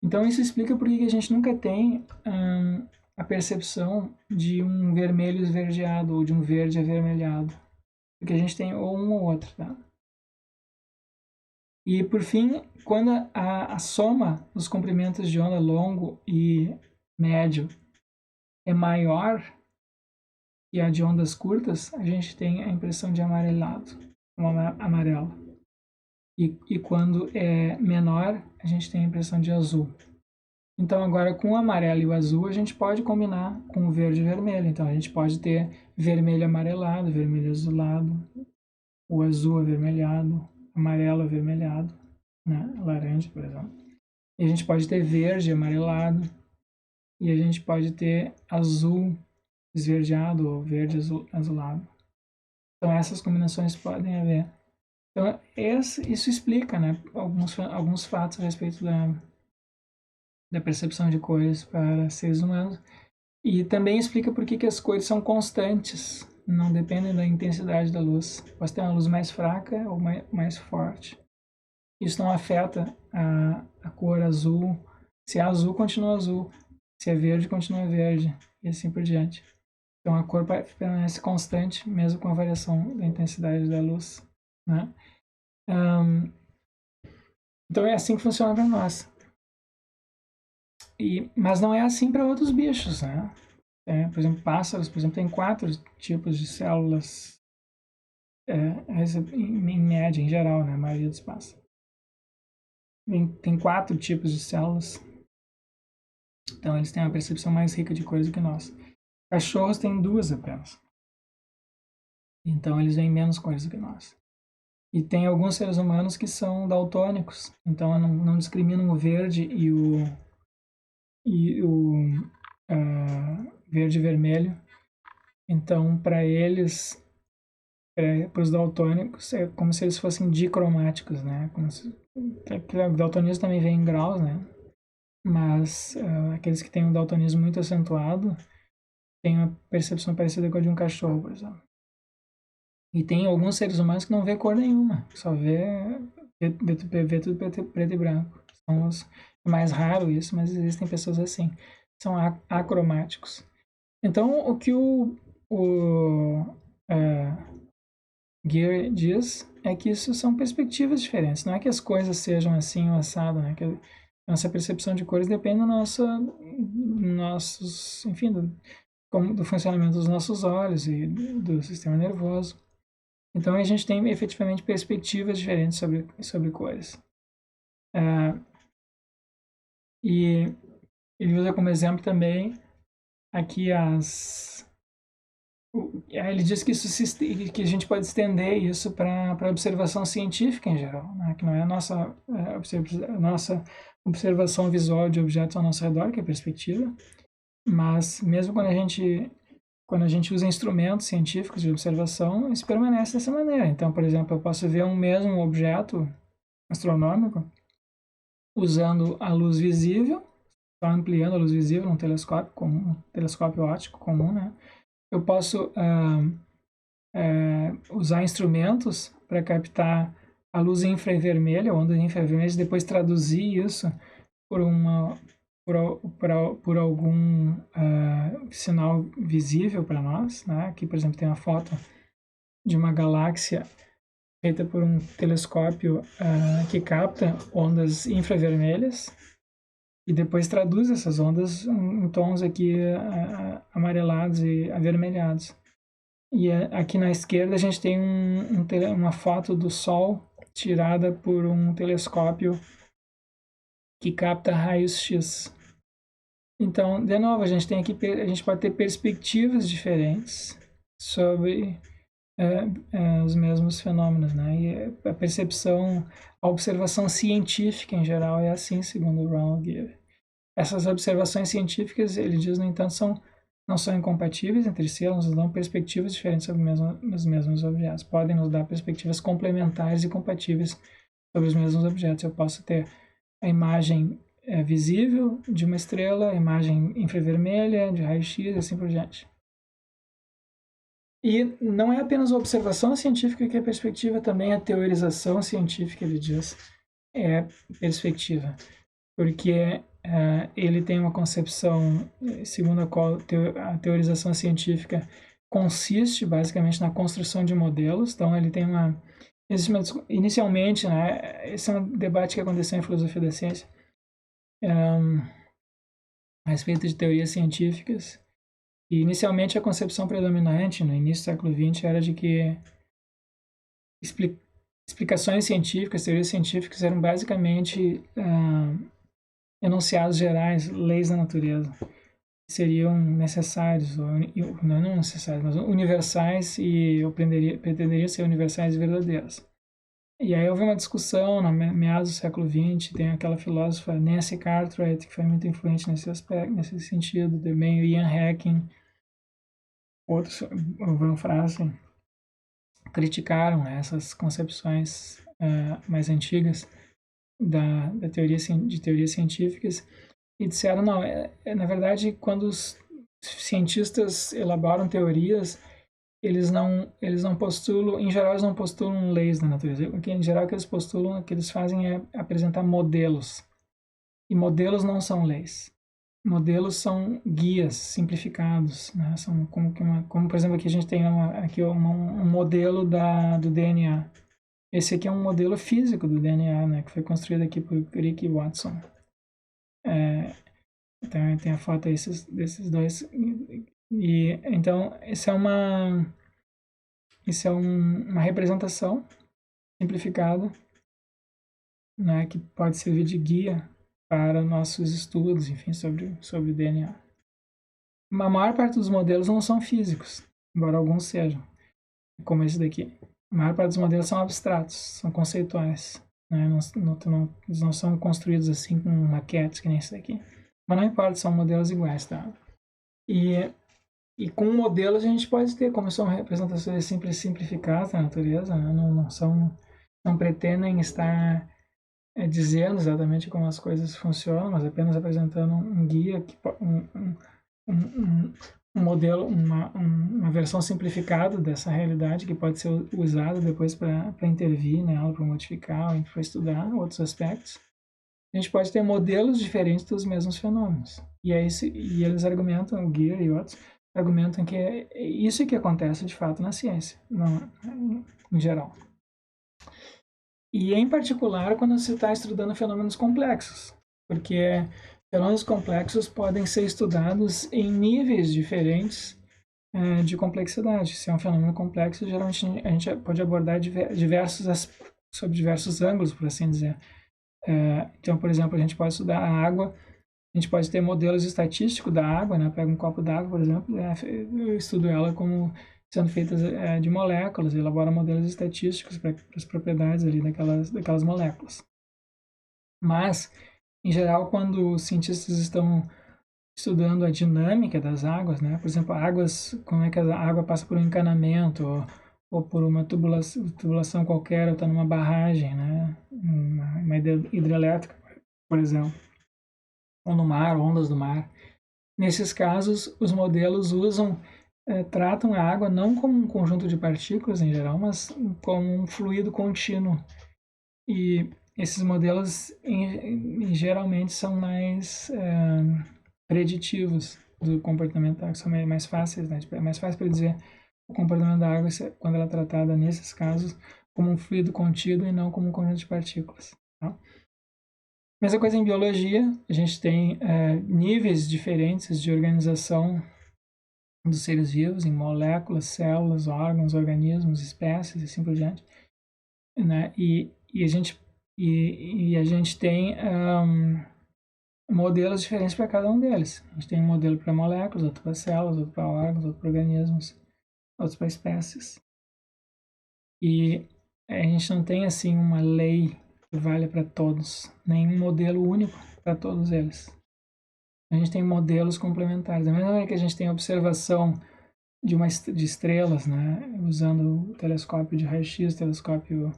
Então, isso explica por que a gente nunca tem a percepção de um vermelho esverdeado ou de um verde avermelhado. Porque a gente tem ou um ou outro, tá? E, por fim, quando a soma dos comprimentos de onda longo e médio é maior que a de ondas curtas, a gente tem a impressão de amarelado, amarelo. E quando é menor, a gente tem a impressão de azul. Então, agora, com o amarelo e o azul, a gente pode combinar com o verde e vermelho. Então, a gente pode ter vermelho amarelado, vermelho azulado, o azul avermelhado, amarelo avermelhado, né? Laranja, por exemplo. E a gente pode ter verde amarelado, e a gente pode ter azul esverdeado ou verde azulado. Então, essas combinações podem haver. Então, isso explica, né, alguns fatos a respeito da percepção de cores para seres humanos. E também explica por que as cores são constantes, não dependem da intensidade da luz. Pode ter uma luz mais fraca ou mais forte. Isso não afeta a cor azul. Se é azul, continua azul. Se é verde, continua verde. E assim por diante. Então a cor permanece constante, mesmo com a variação da intensidade da luz, né? Então é assim que funciona para nós. Mas não é assim para outros bichos, né? Por exemplo, pássaros, por exemplo, tem 4 tipos de células em média, em geral, né? A maioria dos pássaros. Tem 4 tipos de células. Então eles têm uma percepção mais rica de cores do que nós. Cachorros têm 2 apenas. Então eles veem menos cores do que nós. E tem alguns seres humanos que são daltônicos. Então não discriminam o verde e o verde e vermelho. Então, para eles, para os daltônicos, é como se eles fossem dicromáticos, né? O daltonismo também vem em graus, né? Mas aqueles que têm um daltonismo muito acentuado têm uma percepção parecida com a de um cachorro, por exemplo. E tem alguns seres humanos que não vê cor nenhuma, só vê tudo preto e branco. É mais raro isso, mas existem pessoas assim. São acromáticos. Então, o que o Gear diz é que isso são perspectivas diferentes. Não é que as coisas sejam assim ou assado, né? Que a nossa percepção de cores depende enfim, do funcionamento dos nossos olhos e do sistema nervoso. Então a gente tem efetivamente perspectivas diferentes sobre cores. E ele usa como exemplo também aqui ele diz que que a gente pode estender isso para observação científica em geral, né? Que não é a nossa observação visual de objetos ao nosso redor, que é a perspectiva, mas mesmo quando a gente usa instrumentos científicos de observação, isso permanece dessa maneira. Então, por exemplo, eu posso ver um mesmo objeto astronômico usando a luz visível, só ampliando a luz visível num telescópio comum, um telescópio óptico comum, né? Eu posso usar instrumentos para captar a luz infravermelha, ondas infravermelhas, e depois traduzir isso por algum sinal visível para nós, né? Aqui, por exemplo, tem uma foto de uma galáxia feita por um telescópio que capta ondas infravermelhas e depois traduz essas ondas em tons aqui amarelados e avermelhados. E aqui na esquerda a gente tem uma foto do Sol tirada por um telescópio que capta raios X. Então, de novo, a gente pode ter perspectivas diferentes sobre os mesmos fenômenos, né? E a percepção, a observação científica em geral é assim, segundo o Ronald Gill. Essas observações científicas, ele diz, no entanto, não são incompatíveis entre si, elas nos dão perspectivas diferentes sobre os mesmos objetos. Podem nos dar perspectivas complementares e compatíveis sobre os mesmos objetos. Eu posso ter a imagem visível de uma estrela, a imagem infravermelha, de raio-x e assim por diante. E não é apenas a observação científica que é perspectiva, também a teorização científica, ele diz, é perspectiva. Porque ele tem uma concepção segundo a qual a teorização científica consiste basicamente na construção de modelos. Então, ele tem inicialmente, né, esse é um debate que aconteceu em filosofia da ciência, a respeito de teorias científicas. E inicialmente a concepção predominante no início do século XX era de que explicações científicas, teorias científicas eram basicamente enunciados gerais, leis da natureza, que seriam necessários, ou não necessários, mas universais e pretenderiam ser universais e verdadeiras. E aí houve uma discussão, no meados do século XX, tem aquela filósofa Nancy Cartwright, que foi muito influente nesse aspecto, nesse sentido, também o Ian Hacking, outros, o Van Frazen, criticaram essas concepções mais antigas de teorias científicas e disseram, não, na verdade, quando os cientistas elaboram teorias, eles não postulam, em geral, eles não postulam leis da natureza. O que, em geral, que eles postulam, o que eles fazem é apresentar modelos. E modelos não são leis. Modelos são guias simplificados, né? São como por exemplo, aqui a gente tem um modelo do DNA. Esse aqui é um modelo físico do DNA, né? Que foi construído aqui por Crick e Watson. Então, tem a foto desses dois. E, então, isso é uma representação simplificada, né, que pode servir de guia para nossos estudos, enfim, sobre o DNA. A maior parte dos modelos não são físicos, embora alguns sejam, como esse daqui. A maior parte dos modelos são abstratos, são conceituais, né? Eles não são construídos assim com maquetes, que nem esse daqui. Mas não importa, são modelos iguais, tá? E com modelos a gente pode ter, como são representações simplificadas da natureza, né? Não pretendem estar dizendo exatamente como as coisas funcionam, mas apenas apresentando um guia, um modelo, uma versão simplificada dessa realidade que pode ser usada depois para intervir nela, para modificar, para estudar outros aspectos. A gente pode ter modelos diferentes dos mesmos fenômenos. E eles argumentam, o Gear e outros, argumentam que é isso que acontece de fato na ciência, em geral. E em particular quando se está estudando fenômenos complexos, porque fenômenos complexos podem ser estudados em níveis diferentes de complexidade. Se é um fenômeno complexo, geralmente a gente pode abordar sob diversos ângulos, por assim dizer. Então, por exemplo, a gente pode estudar a água, a gente pode ter modelos estatísticos da água, né? Pega um copo d'água, por exemplo, eu estudo ela como sendo feitas de moléculas, elabora modelos estatísticos para as propriedades ali daquelas moléculas. Mas, em geral, quando os cientistas estão estudando a dinâmica das águas, né? Por exemplo, como é que a água passa por um encanamento ou por uma tubulação qualquer, ou está numa barragem, né? Uma hidrelétrica, por exemplo, ou no mar, ondas do mar. Nesses casos, os modelos tratam a água não como um conjunto de partículas em geral, mas como um fluido contínuo. E esses modelos geralmente são mais preditivos do comportamento da água, são mais fáceis, né? É mais fácil predizer o comportamento da água quando ela é tratada, nesses casos, como um fluido contido e não como um conjunto de partículas. Tá? Mesma coisa em biologia, a gente tem níveis diferentes de organização dos seres vivos, em moléculas, células, órgãos, organismos, espécies e assim por diante, né? E a gente tem modelos diferentes para cada um deles. A gente tem um modelo para moléculas, outro para células, outro para órgãos, outro para organismos, outro para espécies. E a gente não tem assim uma lei que vale para todos, nenhum modelo único para todos eles. A gente tem modelos complementares. Da mesma maneira que a gente tem observação de estrelas, né, usando o telescópio de raio-x, telescópio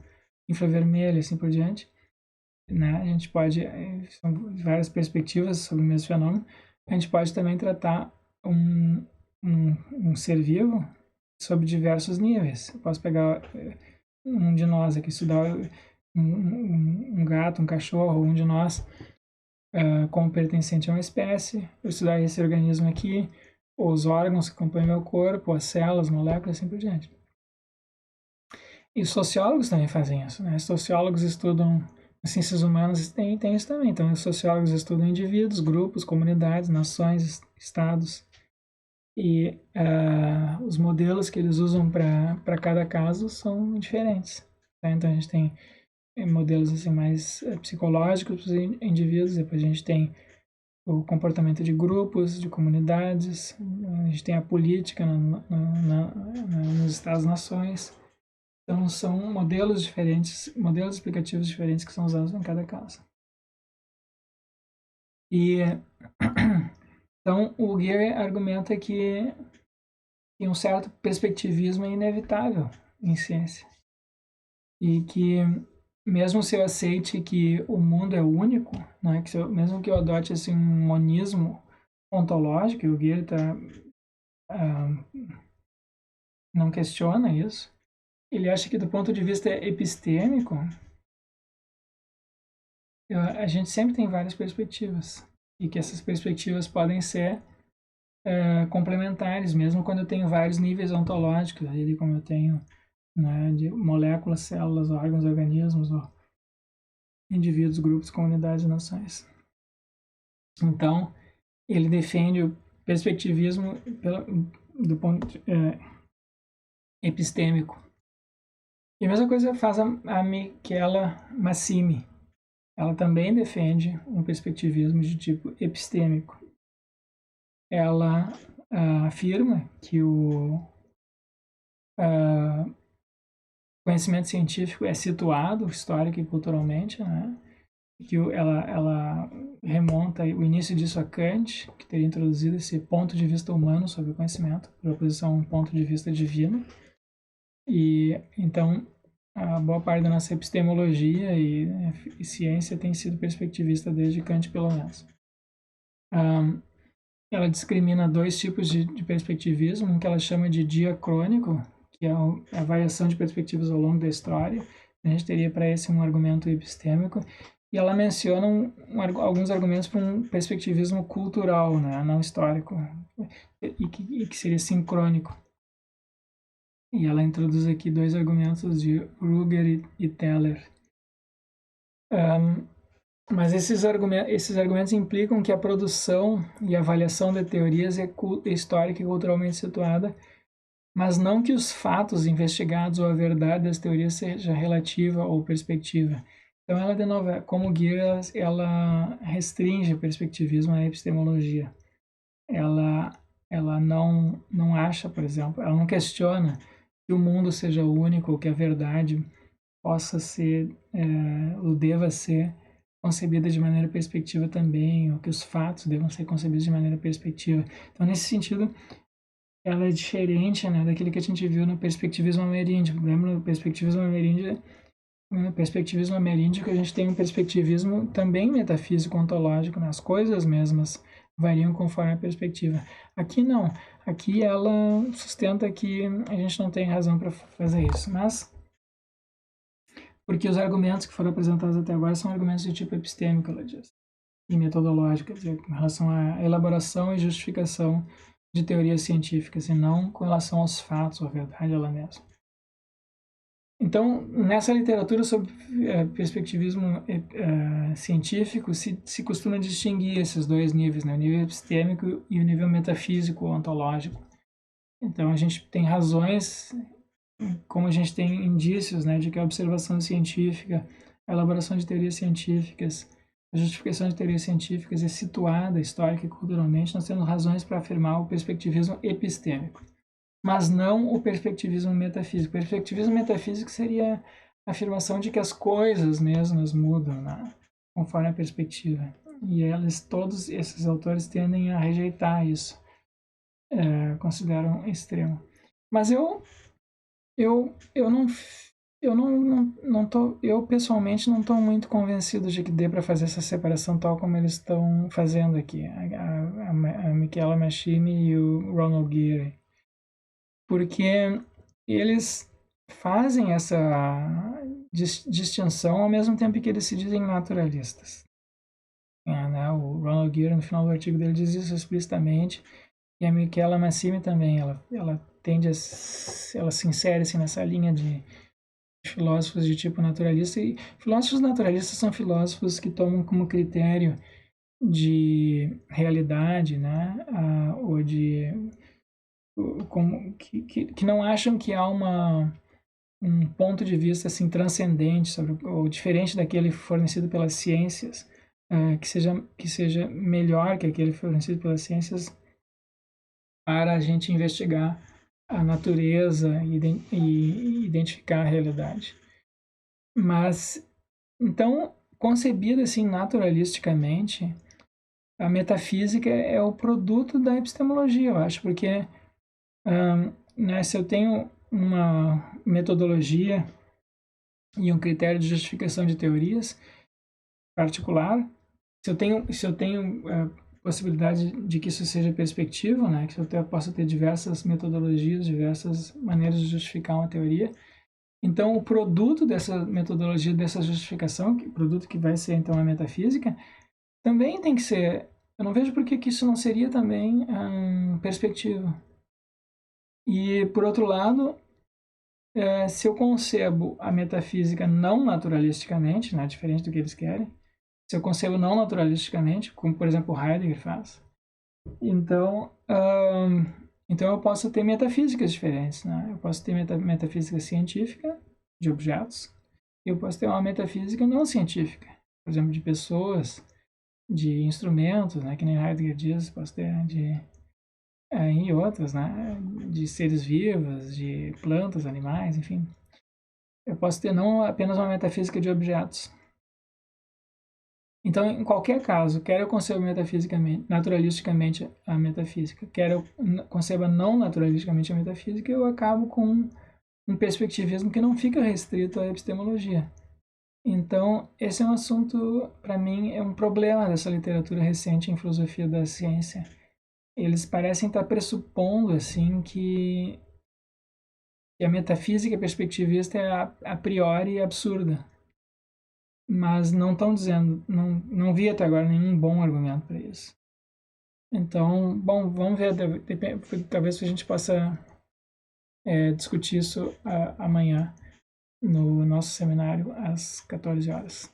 infravermelho, assim por diante, né, a gente pode, são várias perspectivas sobre o mesmo fenômeno, a gente pode também tratar um ser vivo sob diversos níveis. Eu posso pegar um de nós aqui, estudar um gato, um cachorro, um de nós como pertencente a uma espécie, eu estudar esse organismo aqui, os órgãos que compõem meu corpo, as células, moléculas, assim por diante. E os sociólogos também fazem isso, né? Os sociólogos estudam as ciências humanas, tem isso também. Então, os sociólogos estudam indivíduos, grupos, comunidades, nações, estados. E os modelos que eles usam para cada caso são diferentes. Tá? Então, a gente tem modelos assim, mais psicológicos para os indivíduos, depois a gente tem o comportamento de grupos, de comunidades, a gente tem a política nos Estados-nações. Então, são modelos diferentes, modelos explicativos diferentes que são usados em cada caso. E, então, o Geary argumenta que um certo perspectivismo é inevitável em ciência. E que, mesmo se eu aceite que o mundo é único, né, que mesmo que eu adote assim, um monismo ontológico, e o Geary não questiona isso, ele acha que do ponto de vista epistêmico, a gente sempre tem várias perspectivas e que essas perspectivas podem ser complementares, mesmo quando eu tenho vários níveis ontológicos, ali como eu tenho, né, de moléculas, células, órgãos, organismos, ou indivíduos, grupos, comunidades, nações. Então, ele defende o perspectivismo do ponto epistêmico. E a mesma coisa faz a Michela Massimi. Ela também defende um perspectivismo de tipo epistêmico. Ela afirma que o conhecimento científico é situado histórico e culturalmente, né? Que ela remonta o início disso a Kant, que teria introduzido esse ponto de vista humano sobre o conhecimento, por oposição a um ponto de vista divino. E então a boa parte da nossa epistemologia e ciência tem sido perspectivista desde Kant, pelo menos. Ela discrimina dois tipos de perspectivismo, um que ela chama de diacrônico, que é a variação de perspectivas ao longo da história. A gente teria para esse um argumento epistêmico. E ela menciona alguns argumentos para um perspectivismo cultural, né, não histórico, e que seria sincrônico. E ela introduz aqui dois argumentos de Ruger e Teller. Mas esses argumentos implicam que a produção e avaliação de teorias é histórica e culturalmente situada, mas não que os fatos investigados ou a verdade das teorias seja relativa ou perspectiva. Então, ela, de novo, como Geary, ela restringe o perspectivismo à epistemologia. Ela não acha, por exemplo, ela não questiona que o mundo seja único, ou que a verdade possa ser, ou deva ser concebida de maneira perspectiva também, ou que os fatos devam ser concebidos de maneira perspectiva. Então, nesse sentido, ela é diferente, né, daquilo que a gente viu no perspectivismo ameríndio. Lembra no perspectivismo ameríndio? No perspectivismo ameríndio, que a gente tem um perspectivismo também metafísico, ontológico, né? As coisas mesmas variam conforme a perspectiva. Aqui não. Aqui ela sustenta que a gente não tem razão para fazer isso, mas porque os argumentos que foram apresentados até agora são argumentos de tipo epistêmico, ela diz, e metodológico, quer dizer, com relação à elaboração e justificação de teorias científicas, e não com relação aos fatos, ou à verdade ela mesma. Então, nessa literatura sobre perspectivismo científico, se costuma distinguir esses dois níveis, né? O nível epistêmico e o nível metafísico, ontológico. Então a gente tem razões, como a gente tem indícios, né, de que a observação científica, a elaboração de teorias científicas, a justificação de teorias científicas é situada histórica e culturalmente, nós temos razões para afirmar o perspectivismo epistêmico, mas não o perspectivismo metafísico. O perspectivismo metafísico seria a afirmação de que as coisas mesmas mudam, né, conforme a perspectiva. E todos esses autores tendem a rejeitar isso, consideram extremo. Mas eu pessoalmente não estou muito convencido de que dê para fazer essa separação tal como eles estão fazendo aqui, a Michaela Machini e o Ronald Geary, porque eles fazem essa distinção ao mesmo tempo que eles se dizem naturalistas. Né? O Ronald Geary, no final do artigo dele, diz isso explicitamente, e a Michaela Machini também, ela tende ela se insere assim, nessa linha de filósofos de tipo naturalista. E filósofos naturalistas são filósofos que tomam como critério de realidade, né, ou de como que não acham que há um ponto de vista assim transcendente sobre, ou diferente daquele fornecido pelas ciências, que seja melhor que aquele fornecido pelas ciências para a gente investigar a natureza e identificar a realidade. Mas, então, concebida assim naturalisticamente, a metafísica é o produto da epistemologia, eu acho, porque né, se eu tenho uma metodologia e um critério de justificação de teorias particular, se eu tenho possibilidade de que isso seja perspectivo, né, que eu possa ter diversas metodologias, diversas maneiras de justificar uma teoria. Então, o produto dessa metodologia, dessa justificação, o produto que vai ser então a metafísica, também tem que ser. Eu não vejo por que isso não seria também perspectivo. E, por outro lado, se eu concebo a metafísica não naturalisticamente, né, diferente do que eles querem, se eu concebo não naturalisticamente, como por exemplo Heidegger faz, então, então eu posso ter metafísicas diferentes, né? Eu posso ter metafísica científica de objetos e eu posso ter uma metafísica não científica, por exemplo, de pessoas, de instrumentos, né? Que nem Heidegger diz, posso ter e outras, né? De seres vivos, de plantas, animais, enfim. Eu posso ter não apenas uma metafísica de objetos. Então, em qualquer caso, quer eu conceba metafisicamente, naturalisticamente a metafísica, quer eu conceba não naturalisticamente a metafísica, eu acabo com um perspectivismo que não fica restrito à epistemologia. Então, esse é um assunto, para mim, é um problema dessa literatura recente em filosofia da ciência. Eles parecem estar pressupondo, assim, que a metafísica perspectivista é a priori absurda. Mas não estão dizendo, não vi até agora nenhum bom argumento para isso. Então, bom, vamos ver, talvez a gente possa discutir isso amanhã no nosso seminário às 14 horas.